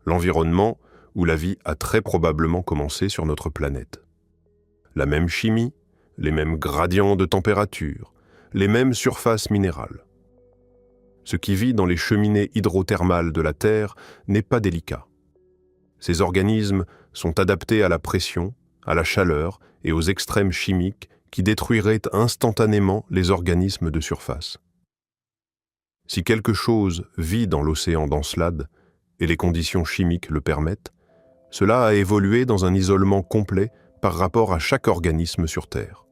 S1: L'environnement où la vie a très probablement commencé sur notre planète. La même chimie, les mêmes gradients de température, les mêmes surfaces minérales. Ce qui vit dans les cheminées hydrothermales de la Terre n'est pas délicat. Ces organismes sont adaptés à la pression, à la chaleur et aux extrêmes chimiques qui détruiraient instantanément les organismes de surface. Si quelque chose vit dans l'océan d'Encelade, et les conditions chimiques le permettent, cela a évolué dans un isolement complet
S2: par rapport à chaque organisme sur Terre.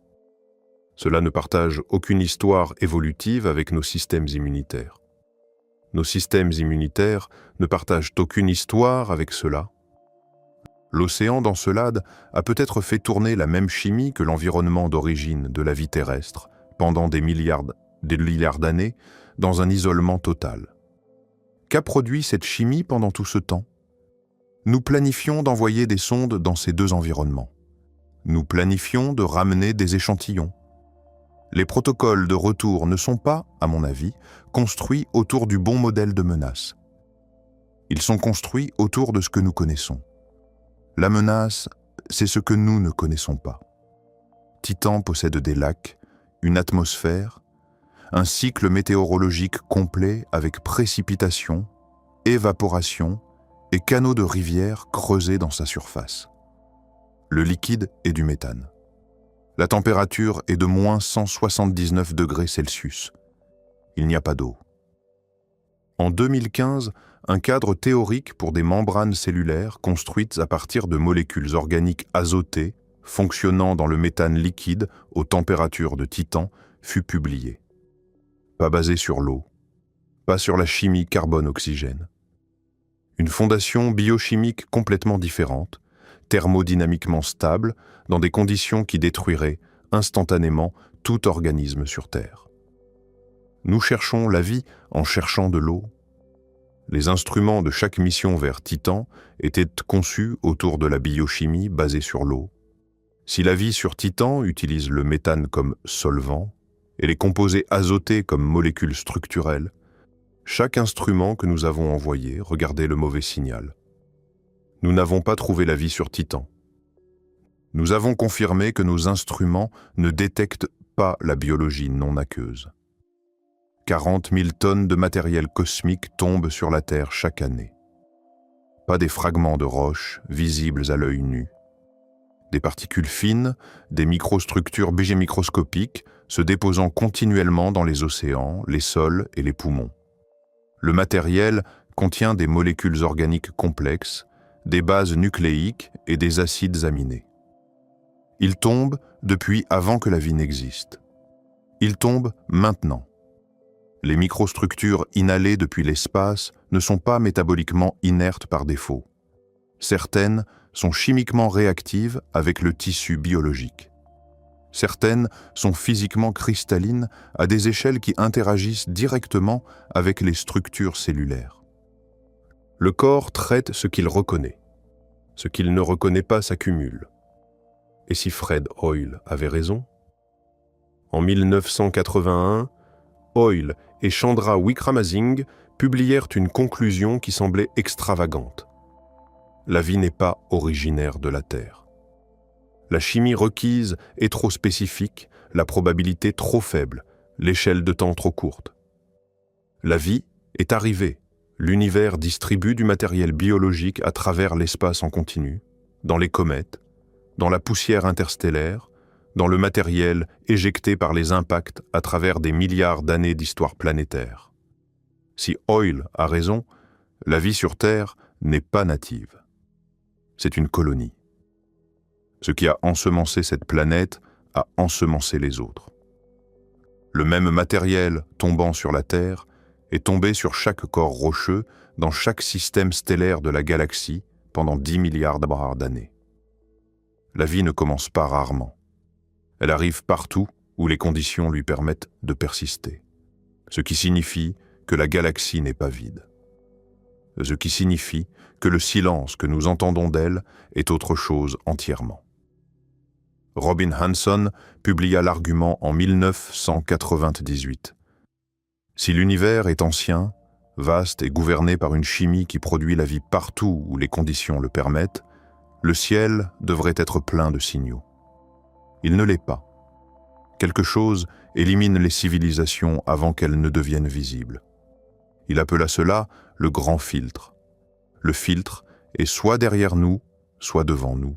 S2: Cela ne partage aucune histoire évolutive avec nos systèmes immunitaires. Nos systèmes immunitaires ne partagent aucune histoire avec cela. L'océan d'Encelade a peut-être fait tourner la même chimie que l'environnement d'origine de la vie terrestre pendant des milliards d'années dans un isolement total. Qu'a produit cette chimie pendant tout ce temps? Nous planifions d'envoyer des sondes dans ces deux environnements. Nous planifions de ramener des échantillons. Les protocoles de retour ne sont pas, à mon avis, construits autour du bon modèle de menace. Ils sont construits autour de ce que nous connaissons. La menace, c'est ce que nous ne connaissons pas. Titan possède des lacs, une atmosphère, un cycle météorologique complet avec précipitation, évaporation et canaux de rivières creusés dans sa surface. Le liquide est du méthane. La température est de moins 179 degrés Celsius. Il n'y a pas d'eau. En 2015, un cadre théorique pour des membranes cellulaires construites à partir de molécules organiques azotées fonctionnant dans le méthane liquide aux températures de Titan fut publié. Pas basé sur l'eau, pas sur la chimie carbone-oxygène. Une fondation biochimique complètement différente, thermodynamiquement stable, dans des conditions qui détruiraient instantanément tout organisme sur Terre. Nous cherchons la vie en cherchant de l'eau. Les instruments de chaque mission vers Titan étaient conçus autour de la biochimie basée sur l'eau. Si la vie sur Titan utilise le méthane comme solvant et les composés azotés comme molécules structurelles, chaque instrument que nous avons envoyé regardait le mauvais signal. Nous n'avons pas trouvé la vie sur Titan. Nous avons confirmé que nos instruments ne détectent pas la biologie non aqueuse. 40 000 tonnes de matériel cosmique tombent sur la Terre chaque année. Pas des fragments de roches visibles à l'œil nu. Des particules fines, des microstructures microscopiques se déposant continuellement dans les océans, les sols et les poumons. Le matériel contient des molécules organiques complexes, des bases nucléiques et des acides aminés. Il tombe depuis avant que la vie n'existe. Il tombe maintenant. Les microstructures inhalées depuis l'espace ne sont pas métaboliquement inertes par défaut. Certaines sont chimiquement réactives avec le tissu biologique. Certaines sont physiquement cristallines à des échelles qui interagissent directement avec les structures cellulaires. Le corps traite ce qu'il reconnaît. Ce qu'il ne reconnaît pas s'accumule. Et si Fred Hoyle avait raison? En 1981, Hoyle et Chandra Wickramasinghe publièrent une conclusion qui semblait extravagante. La vie n'est pas originaire de la Terre. La chimie requise est trop spécifique, la probabilité trop faible, l'échelle de temps trop courte. La vie est arrivée. L'univers distribue du matériel biologique à travers l'espace en continu, dans les comètes, dans la poussière interstellaire, dans le matériel éjecté par les impacts à travers des milliards d'années d'histoire planétaire. Si Hoyle a raison, la vie sur Terre n'est pas native. C'est une colonie. Ce qui a ensemencé cette planète a ensemencé les autres. Le même matériel tombant sur la Terre est tombé sur chaque corps rocheux dans chaque système stellaire de la galaxie pendant 10 milliards d'années. La vie ne commence pas rarement. Elle arrive partout où les conditions lui permettent de persister, ce qui signifie que la galaxie n'est pas vide. Ce qui signifie que le silence que nous entendons d'elle est autre chose entièrement. Robin Hanson publia l'argument en 1998. Si l'univers est ancien, vaste et gouverné par une chimie qui produit la vie partout où les conditions le permettent, le ciel devrait être plein de signaux. Il ne l'est pas. Quelque chose élimine les civilisations avant qu'elles ne deviennent visibles. Il appela cela le grand filtre. Le filtre est soit derrière nous, soit devant nous.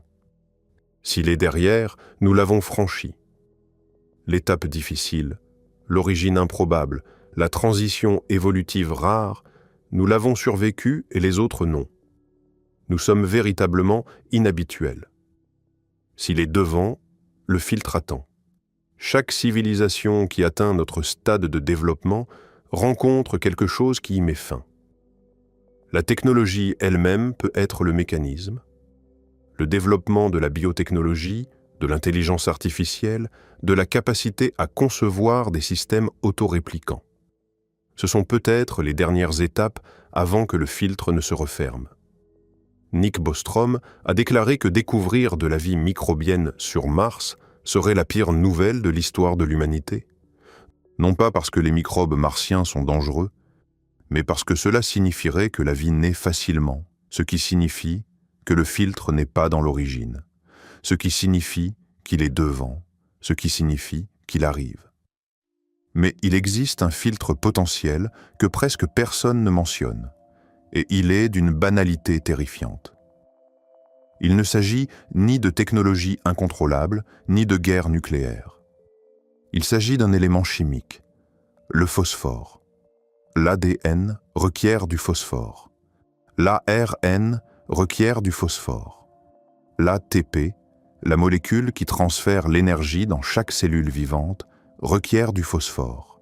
S2: S'il est derrière, nous l'avons franchi. L'étape difficile, l'origine improbable, la transition évolutive rare, nous l'avons survécu et les autres non. Nous sommes véritablement inhabituels. S'il est devant, le filtre attend. Chaque civilisation qui atteint notre stade de développement rencontre quelque chose qui y met fin. La technologie elle-même peut être le mécanisme. Le développement de la biotechnologie, de l'intelligence artificielle, de la capacité à concevoir des systèmes autoréplicants. Ce sont peut-être les dernières étapes avant que le filtre ne se referme. Nick Bostrom a déclaré que découvrir de la vie microbienne sur Mars serait la pire nouvelle de l'histoire de l'humanité. Non pas parce que les microbes martiens sont dangereux, mais parce que cela signifierait que la vie naît facilement, ce qui signifie que le filtre n'est pas dans l'origine, ce qui signifie qu'il est devant, ce qui signifie qu'il arrive. Mais il existe un filtre potentiel que presque personne ne mentionne, et il est d'une banalité terrifiante. Il ne s'agit ni de technologie incontrôlable, ni de guerre nucléaire. Il s'agit d'un élément chimique, le phosphore. L'ADN requiert du phosphore. L'ARN requiert du phosphore. L'ATP, la molécule qui transfère l'énergie dans chaque cellule vivante, requiert du phosphore.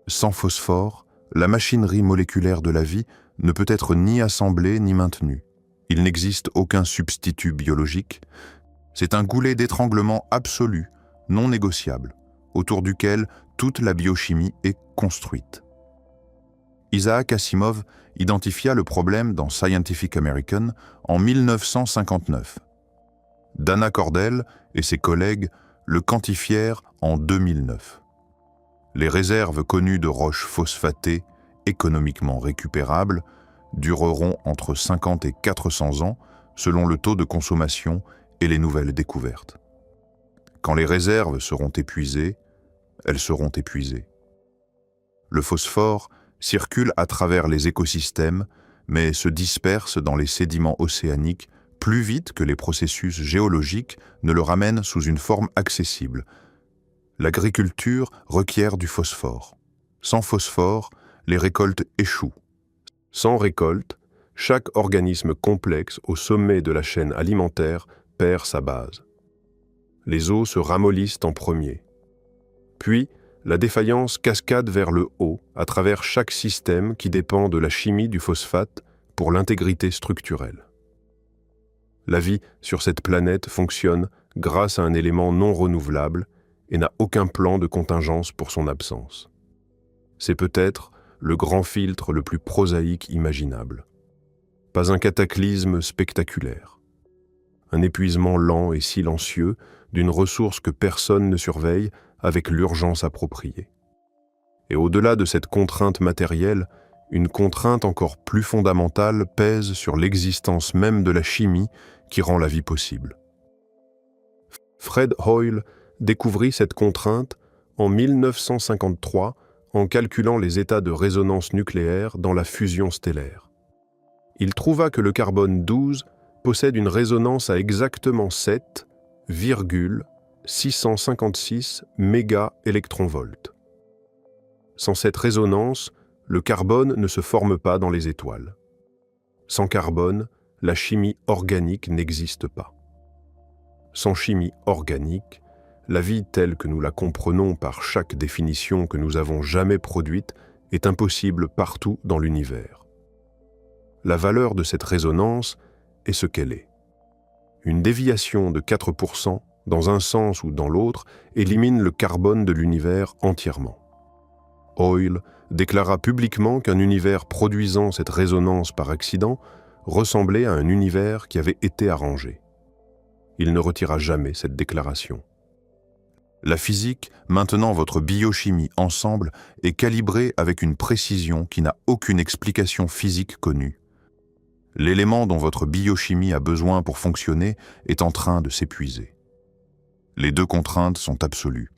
S2: Sans phosphore, la machinerie moléculaire de la vie ne peut être ni assemblée ni maintenue. Il n'existe aucun substitut biologique. C'est un goulet d'étranglement absolu, non négociable, autour duquel toute la biochimie est construite. Isaac Asimov identifia le problème dans Scientific American en 1959. Dana Cordell et ses collègues le quantifièrent en 2009. Les réserves connues de roches phosphatées, économiquement récupérables, dureront entre 50 et 400 ans selon le taux de consommation et les nouvelles découvertes. Quand les réserves seront épuisées, elles seront épuisées. Le phosphore circule à travers les écosystèmes, mais se disperse dans les sédiments océaniques plus vite que les processus géologiques ne le ramènent sous une forme accessible. L'agriculture requiert du phosphore. Sans phosphore, les récoltes échouent. Sans récolte, chaque organisme complexe au sommet de la chaîne alimentaire perd sa base. Les os se ramollissent en premier. Puis, la défaillance cascade vers le haut à travers chaque système qui dépend de la chimie du phosphate pour l'intégrité structurelle. La vie sur cette planète fonctionne grâce à un élément non renouvelable et n'a aucun plan de contingence pour son absence. C'est peut-être le grand filtre le plus prosaïque imaginable. Pas un cataclysme spectaculaire. Un épuisement lent et silencieux d'une ressource que personne ne surveille avec l'urgence appropriée. Et au-delà de cette contrainte matérielle, une contrainte encore plus fondamentale pèse sur l'existence même de la chimie qui rend la vie possible. Fred Hoyle découvrit cette contrainte en 1953 en calculant les états de résonance nucléaire dans la fusion stellaire. Il trouva que le carbone 12 possède une résonance à exactement 7,656 mégaélectronvolts. Sans cette résonance, le carbone ne se forme pas dans les étoiles. Sans carbone, la chimie organique n'existe pas. Sans chimie organique, la vie telle que nous la comprenons par chaque définition que nous avons jamais produite est impossible partout dans l'univers. La valeur de cette résonance est ce qu'elle est. Une déviation de 4% dans un sens ou dans l'autre élimine le carbone de l'univers entièrement. Hoyle déclara publiquement qu'un univers produisant cette résonance par accident ressemblait à un univers qui avait été arrangé. Il ne retira jamais cette déclaration. La physique, maintenant votre biochimie ensemble, est calibrée avec une précision qui n'a aucune explication physique connue. L'élément dont votre biochimie a besoin pour fonctionner est en train de s'épuiser. Les deux contraintes sont absolues.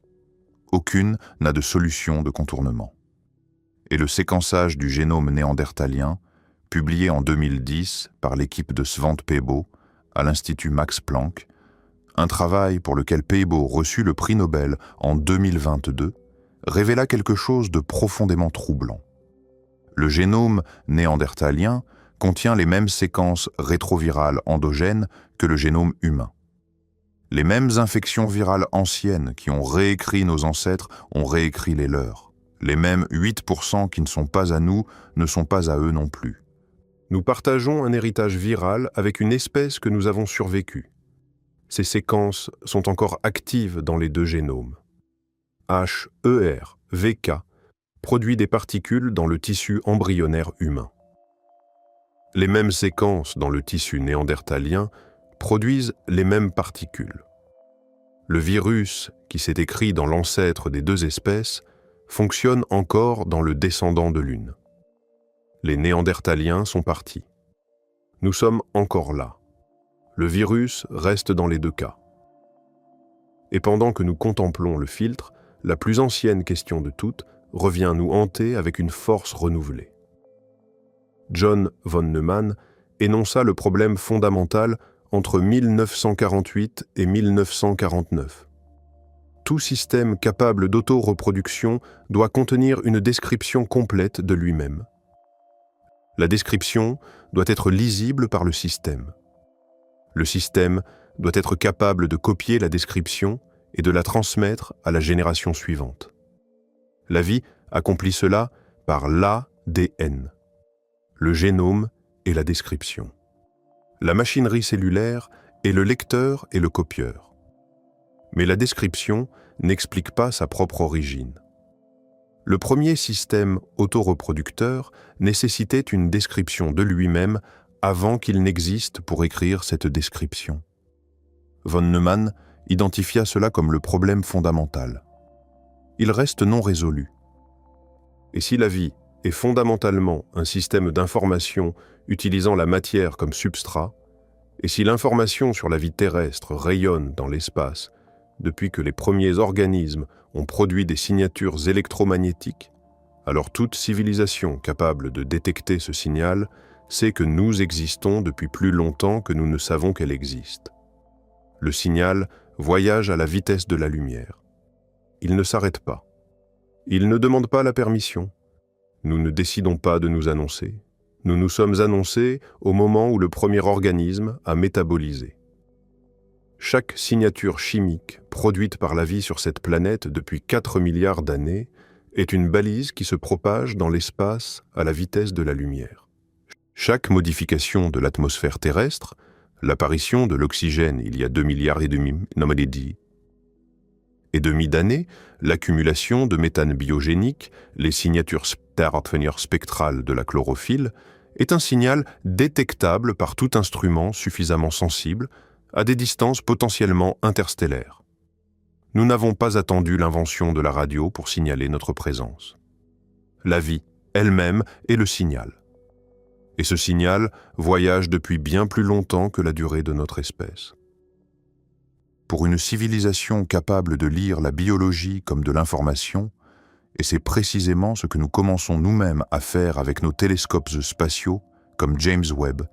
S2: Aucune n'a de solution de contournement. Et le séquençage du génome néandertalien, publié en 2010 par l'équipe de Svante Pääbo à l'Institut Max Planck, un travail pour lequel Pääbo reçut le prix Nobel en 2022, révéla quelque chose de profondément troublant. Le génome néandertalien contient les mêmes séquences rétrovirales endogènes que le génome humain.
S1: Les mêmes infections virales anciennes qui ont réécrit nos ancêtres ont réécrit les leurs. Les mêmes 8% qui ne sont pas à nous ne sont pas à eux non plus.
S2: Nous partageons un héritage viral avec une espèce que nous avons survécu. Ces séquences sont encore actives dans les deux génomes. HER-VK produit des particules dans le tissu embryonnaire humain. Les mêmes séquences dans le tissu néandertalien produisent les mêmes particules. Le virus qui s'est écrit dans l'ancêtre des deux espèces fonctionne encore dans le descendant de l'une. Les néandertaliens sont partis. Nous sommes encore là. Le virus reste dans les deux cas. Et pendant que nous contemplons le filtre, la plus ancienne question de toutes revient nous hanter avec une force renouvelée. John von Neumann énonça le problème fondamental entre 1948 et 1949. Tout système capable d'auto-reproduction doit contenir une description complète de lui-même. La description doit être lisible par le système. Le système doit être capable de copier la description et de la transmettre à la génération suivante. La vie accomplit cela par l'ADN, le génome et la description. La machinerie cellulaire est le lecteur et le copieur. Mais la description n'explique pas sa propre origine. Le premier système autoreproducteur nécessitait une description de lui-même avant qu'il n'existe pour écrire cette description. Von Neumann identifia cela comme le problème fondamental. Il reste non résolu. Et si la vie est fondamentalement un système d'information utilisant la matière comme substrat, et si l'information sur la vie terrestre rayonne dans l'espace depuis que les premiers organismes ont produit des signatures électromagnétiques, alors toute civilisation capable de détecter ce signal sait que nous existons depuis plus longtemps que nous ne savons qu'elle existe. Le signal voyage à la vitesse de la lumière. Il ne s'arrête pas. Il ne demande pas la permission. Nous ne décidons pas de nous annoncer. Nous nous sommes annoncés au moment où le premier organisme a métabolisé. Chaque signature chimique produite par la vie sur cette planète depuis 4 milliards d'années est une balise qui se propage dans l'espace à la vitesse de la lumière. Chaque modification de l'atmosphère terrestre, l'apparition de l'oxygène il y a 2 milliards et demi d'années, l'accumulation de méthane biogénique, les signatures spectrales de la chlorophylle, est un signal détectable par tout instrument suffisamment sensible à des distances potentiellement interstellaires. Nous n'avons pas attendu l'invention de la radio pour signaler notre présence. La vie, elle-même, est le signal. Et ce signal voyage depuis bien plus longtemps que la durée de notre espèce. Pour une civilisation capable de lire la biologie comme de l'information, et c'est précisément ce que nous commençons nous-mêmes à faire avec nos télescopes spatiaux, comme James Webb,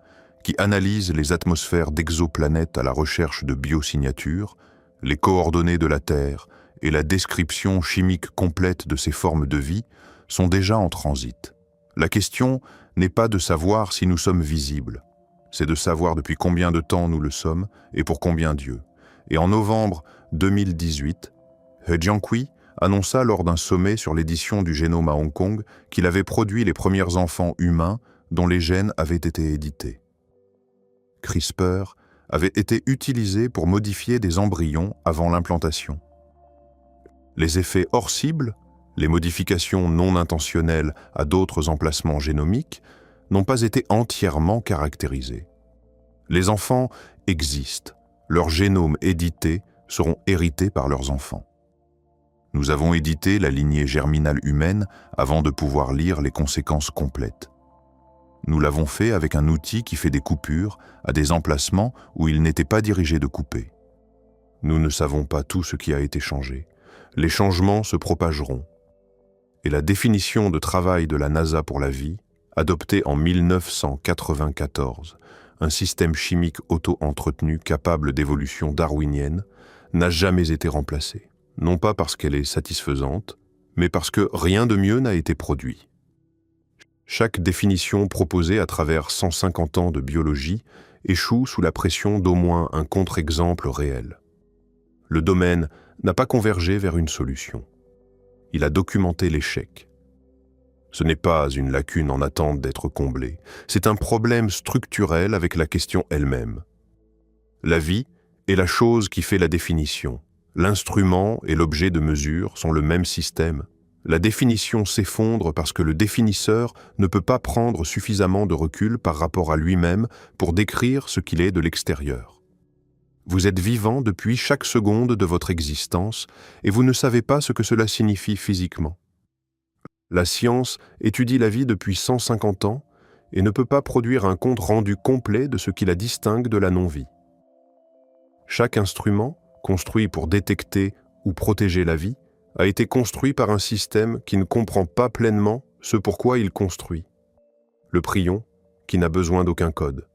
S2: qui analyse les atmosphères d'exoplanètes à la recherche de biosignatures, les coordonnées de la Terre et la description chimique complète de ces formes de vie, sont déjà en transit. La question n'est pas de savoir si nous sommes visibles, c'est de savoir depuis combien de temps nous le sommes et pour combien d'yeux. Et en novembre 2018, He Jiankui annonça lors d'un sommet sur l'édition du génome à Hong Kong qu'il avait produit les premiers enfants humains dont les gènes avaient été édités. CRISPR avait été utilisé pour modifier des embryons avant l'implantation. Les effets hors cible, les modifications non intentionnelles à d'autres emplacements génomiques, n'ont pas été entièrement caractérisés. Les enfants existent, leurs génomes édités seront hérités par leurs enfants. Nous avons édité la lignée germinale humaine avant de pouvoir lire les conséquences complètes. Nous l'avons fait avec un outil qui fait des coupures à des emplacements où il n'était pas dirigé de couper. Nous ne savons pas tout ce qui a été changé. Les changements se propageront. Et la définition de travail de la NASA pour la vie, adoptée en 1994, un système chimique auto-entretenu capable d'évolution darwinienne, n'a jamais été remplacée. Non pas parce qu'elle est satisfaisante, mais parce que rien de mieux n'a été produit. Chaque définition proposée à travers 150 ans de biologie échoue sous la pression d'au moins un contre-exemple réel. Le domaine n'a pas convergé vers une solution. Il a documenté l'échec. Ce n'est pas une lacune en attente d'être comblée, c'est un problème structurel avec la question elle-même. La vie est la chose qui fait la définition. L'instrument et l'objet de mesure sont le même système. La définition s'effondre parce que le définisseur ne peut pas prendre suffisamment de recul par rapport à lui-même pour décrire ce qu'il est de l'extérieur. Vous êtes vivant depuis chaque seconde de votre existence et vous ne savez pas ce que cela signifie physiquement. La science étudie la vie depuis 150 ans et ne peut pas produire un compte rendu complet de ce qui la distingue de la non-vie. Chaque instrument, construit pour détecter ou protéger la vie, a été construit par un système qui ne comprend pas pleinement ce pourquoi il construit. Le prion, qui n'a besoin d'aucun code.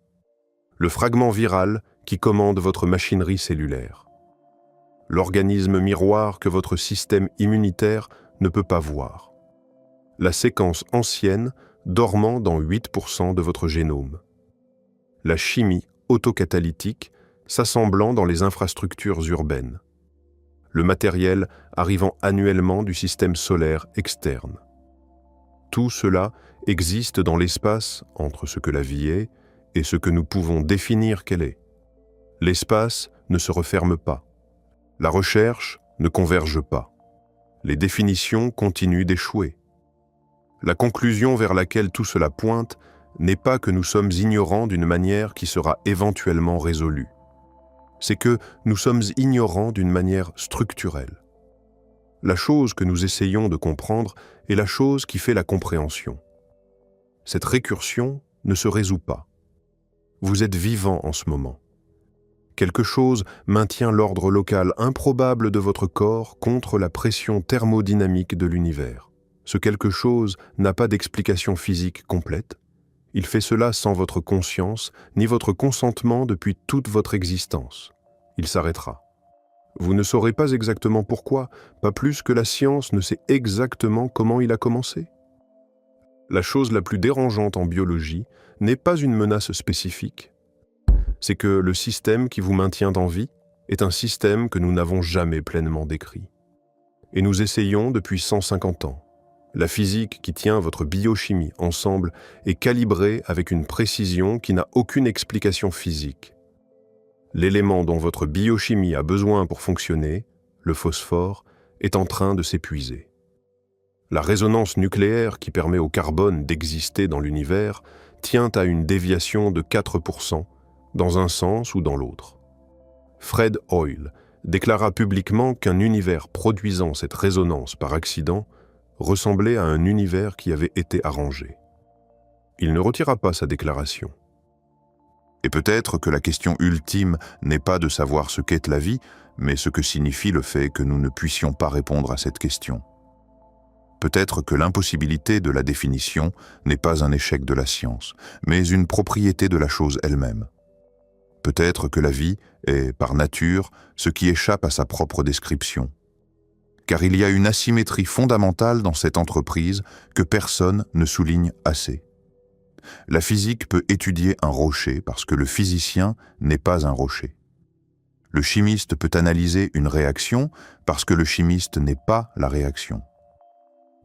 S2: Le fragment viral, qui commande votre machinerie cellulaire. L'organisme miroir que votre système immunitaire ne peut pas voir. La séquence ancienne dormant dans 8% de votre génome. La chimie autocatalytique s'assemblant dans les infrastructures urbaines. Le matériel arrivant annuellement du système solaire externe. Tout cela existe dans l'espace entre ce que la vie est et ce que nous pouvons définir qu'elle est. L'espace ne se referme pas. La recherche ne converge pas. Les définitions continuent d'échouer. La conclusion vers laquelle tout cela pointe n'est pas que nous sommes ignorants d'une manière qui sera éventuellement résolue. C'est que nous sommes ignorants d'une manière structurelle. La chose que nous essayons de comprendre est la chose qui fait la compréhension. Cette récursion ne se résout pas. Vous êtes vivant en ce moment. Quelque chose maintient l'ordre local improbable de votre corps contre la pression thermodynamique de l'univers. Ce quelque chose n'a pas d'explication physique complète. Il fait cela sans votre conscience ni votre consentement depuis toute votre existence. Il s'arrêtera. Vous ne saurez pas exactement pourquoi, pas plus que la science ne sait exactement comment il a commencé. La chose la plus dérangeante en biologie n'est pas une menace spécifique. C'est que le système qui vous maintient en vie est un système que nous n'avons jamais pleinement décrit. Et nous essayons depuis 150 ans. La physique qui tient votre biochimie ensemble est calibrée avec une précision qui n'a aucune explication physique. L'élément dont votre biochimie a besoin pour fonctionner, le phosphore, est en train de s'épuiser. La résonance nucléaire qui permet au carbone d'exister dans l'univers tient à une déviation de 4%, dans un sens ou dans l'autre. Fred Hoyle déclara publiquement qu'un univers produisant cette résonance par accident ressemblait à un univers qui avait été arrangé. Il ne retira pas sa déclaration.
S1: Et peut-être que la question ultime n'est pas de savoir ce qu'est la vie, mais ce que signifie le fait que nous ne puissions pas répondre à cette question. Peut-être que l'impossibilité de la définition n'est pas un échec de la science, mais une propriété de la chose elle-même. Peut-être que la vie est, par nature, ce qui échappe à sa propre description. Car il y a une asymétrie fondamentale dans cette entreprise que personne ne souligne assez. La physique peut étudier un rocher parce que le physicien n'est pas un rocher. Le chimiste peut analyser une réaction parce que le chimiste n'est pas la réaction.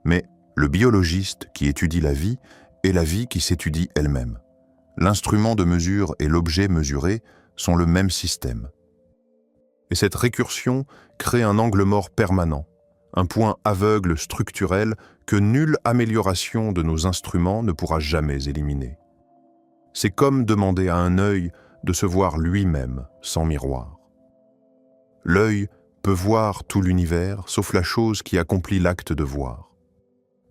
S1: Mais le biologiste qui étudie la vie est la vie qui s'étudie elle-même. L'instrument de mesure et l'objet mesuré sont le même système. Et cette récursion crée un angle mort permanent, un point aveugle structurel que nulle amélioration de nos instruments ne pourra jamais éliminer. C'est comme demander à un œil de se voir lui-même sans miroir. L'œil peut voir tout l'univers sauf la chose qui accomplit l'acte de voir.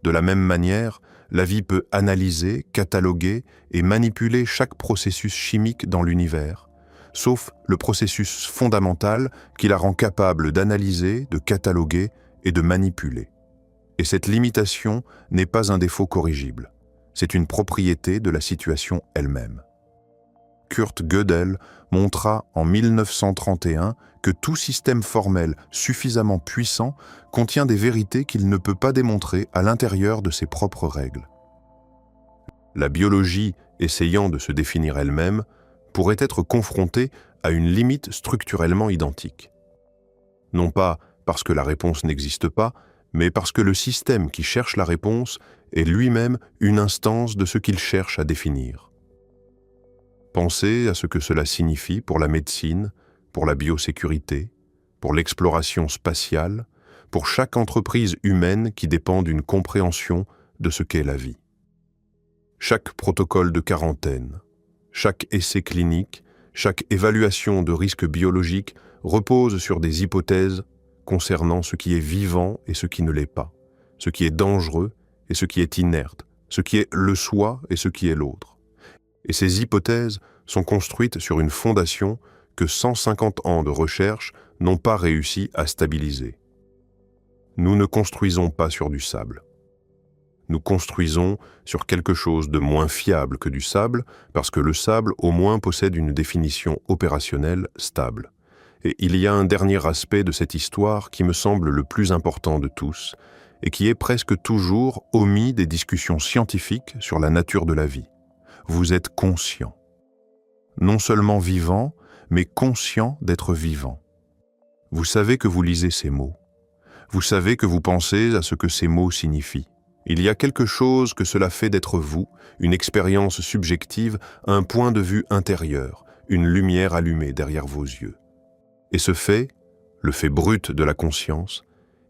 S1: De la même manière, la vie peut analyser, cataloguer et manipuler chaque processus chimique dans l'univers, sauf le processus fondamental qui la rend capable d'analyser, de cataloguer et de manipuler. Et cette limitation n'est pas un défaut corrigible, c'est une propriété de la situation elle-même. Kurt Gödel montra en 1931 que tout système formel suffisamment puissant contient des vérités qu'il ne peut pas démontrer à l'intérieur de ses propres règles. La biologie, essayant de se définir elle-même, pourrait être confrontée à une limite structurellement identique.
S2: non pas parce que la réponse n'existe pas, mais parce que le système qui cherche la réponse est lui-même une instance de ce qu'il cherche à définir. Pensez à ce que cela signifie pour la médecine, pour la biosécurité, pour l'exploration spatiale, pour chaque entreprise humaine qui dépend d'une compréhension de ce qu'est la vie. Chaque protocole de quarantaine, chaque essai clinique, chaque évaluation de risques biologiques repose sur des hypothèses concernant ce qui est vivant et ce qui ne l'est pas, ce qui est dangereux et ce qui est inerte, ce qui est le soi et ce qui est l'autre. Et ces hypothèses sont construites sur une fondation que 150 ans de recherche n'ont pas réussi à stabiliser. Nous ne construisons pas sur du sable. Nous construisons sur quelque chose de moins fiable que du sable, parce que le sable au moins possède une définition opérationnelle stable. Et il y a un dernier aspect de cette histoire qui me semble le plus important de tous, et qui est presque toujours omis des discussions scientifiques sur la nature de la vie. Vous êtes conscient. Non seulement vivant, mais conscient d'être vivant. Vous savez que vous lisez ces mots. Vous savez que vous pensez à ce que ces mots signifient. Il y a quelque chose que cela fait d'être vous, une expérience subjective, un point de vue intérieur, une lumière allumée derrière vos yeux. Et ce fait, le fait brut de la conscience,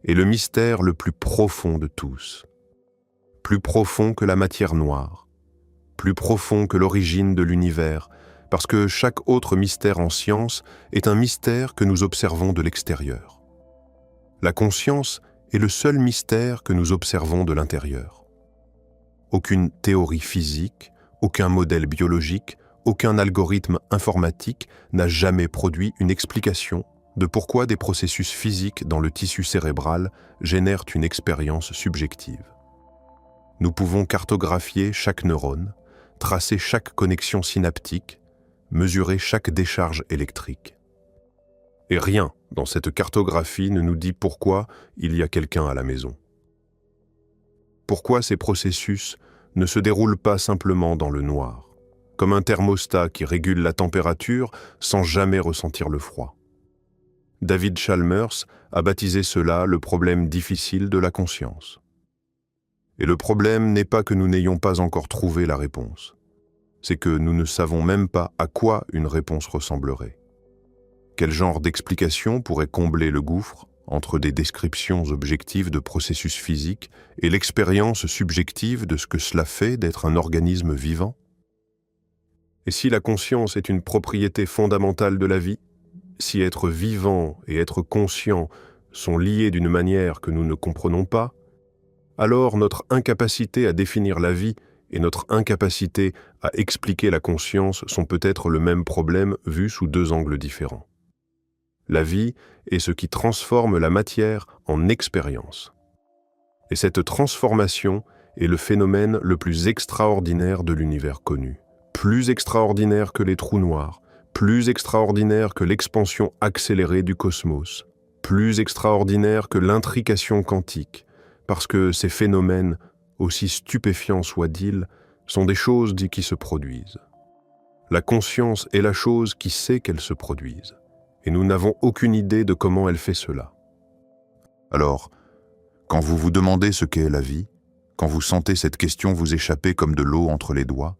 S2: est le mystère le plus profond de tous. Plus profond que la matière noire, plus profond que l'origine de l'univers, parce que chaque autre mystère en science est un mystère que nous observons de l'extérieur. La conscience est le seul mystère que nous observons de l'intérieur. Aucune théorie physique, aucun modèle biologique, aucun algorithme informatique n'a jamais produit une explication de pourquoi des processus physiques dans le tissu cérébral génèrent une expérience subjective. Nous pouvons cartographier chaque neurone, tracer chaque connexion synaptique, mesurer chaque décharge électrique. Et rien dans cette cartographie ne nous dit pourquoi il y a quelqu'un à la maison. Pourquoi ces processus ne se déroulent pas simplement dans le noir, comme un thermostat qui régule la température sans jamais ressentir le froid. David Chalmers a baptisé cela le problème difficile de la conscience. Et le problème n'est pas que nous n'ayons pas encore trouvé la réponse, c'est que nous ne savons même pas à quoi une réponse ressemblerait. Quel genre d'explication pourrait combler le gouffre entre des descriptions objectives de processus physiques et l'expérience subjective de ce que cela fait d'être un organisme vivant? Et si la conscience est une propriété fondamentale de la vie, si être vivant et être conscient sont liés d'une manière que nous ne comprenons pas, alors notre incapacité à définir la vie et notre incapacité à expliquer la conscience sont peut-être le même problème vu sous deux angles différents. La vie est ce qui transforme la matière en expérience. Et cette transformation est le phénomène le plus extraordinaire de l'univers connu. Plus extraordinaire que les trous noirs, plus extraordinaire que l'expansion accélérée du cosmos, plus extraordinaire que l'intrication quantique, parce que ces phénomènes, aussi stupéfiants soient-ils, sont des choses qui se produisent. La conscience est la chose qui sait qu'elles se produisent, et nous n'avons aucune idée de comment elle fait cela.
S1: Alors, quand vous vous demandez ce qu'est la vie, quand vous sentez cette question vous échapper comme de l'eau entre les doigts,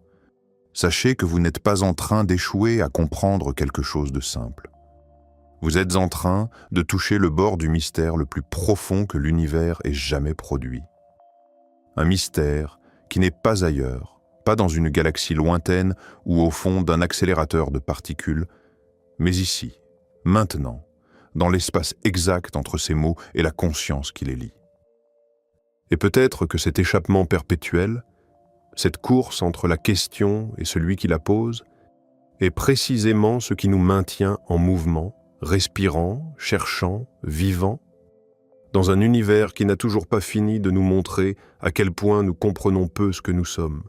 S1: sachez que vous n'êtes pas en train d'échouer à comprendre quelque chose de simple. Vous êtes en train de toucher le bord du mystère le plus profond que l'univers ait jamais produit. Un mystère qui n'est pas ailleurs, pas dans une galaxie lointaine ou au fond d'un accélérateur de particules, mais ici, maintenant, dans l'espace exact entre ces mots et la conscience qui les lie. Et peut-être que cet échappement perpétuel, cette course entre la question et celui qui la pose, est précisément ce qui nous maintient en mouvement, respirant, cherchant, vivant, dans un univers qui n'a toujours pas fini de nous montrer à quel point nous comprenons peu ce que nous sommes.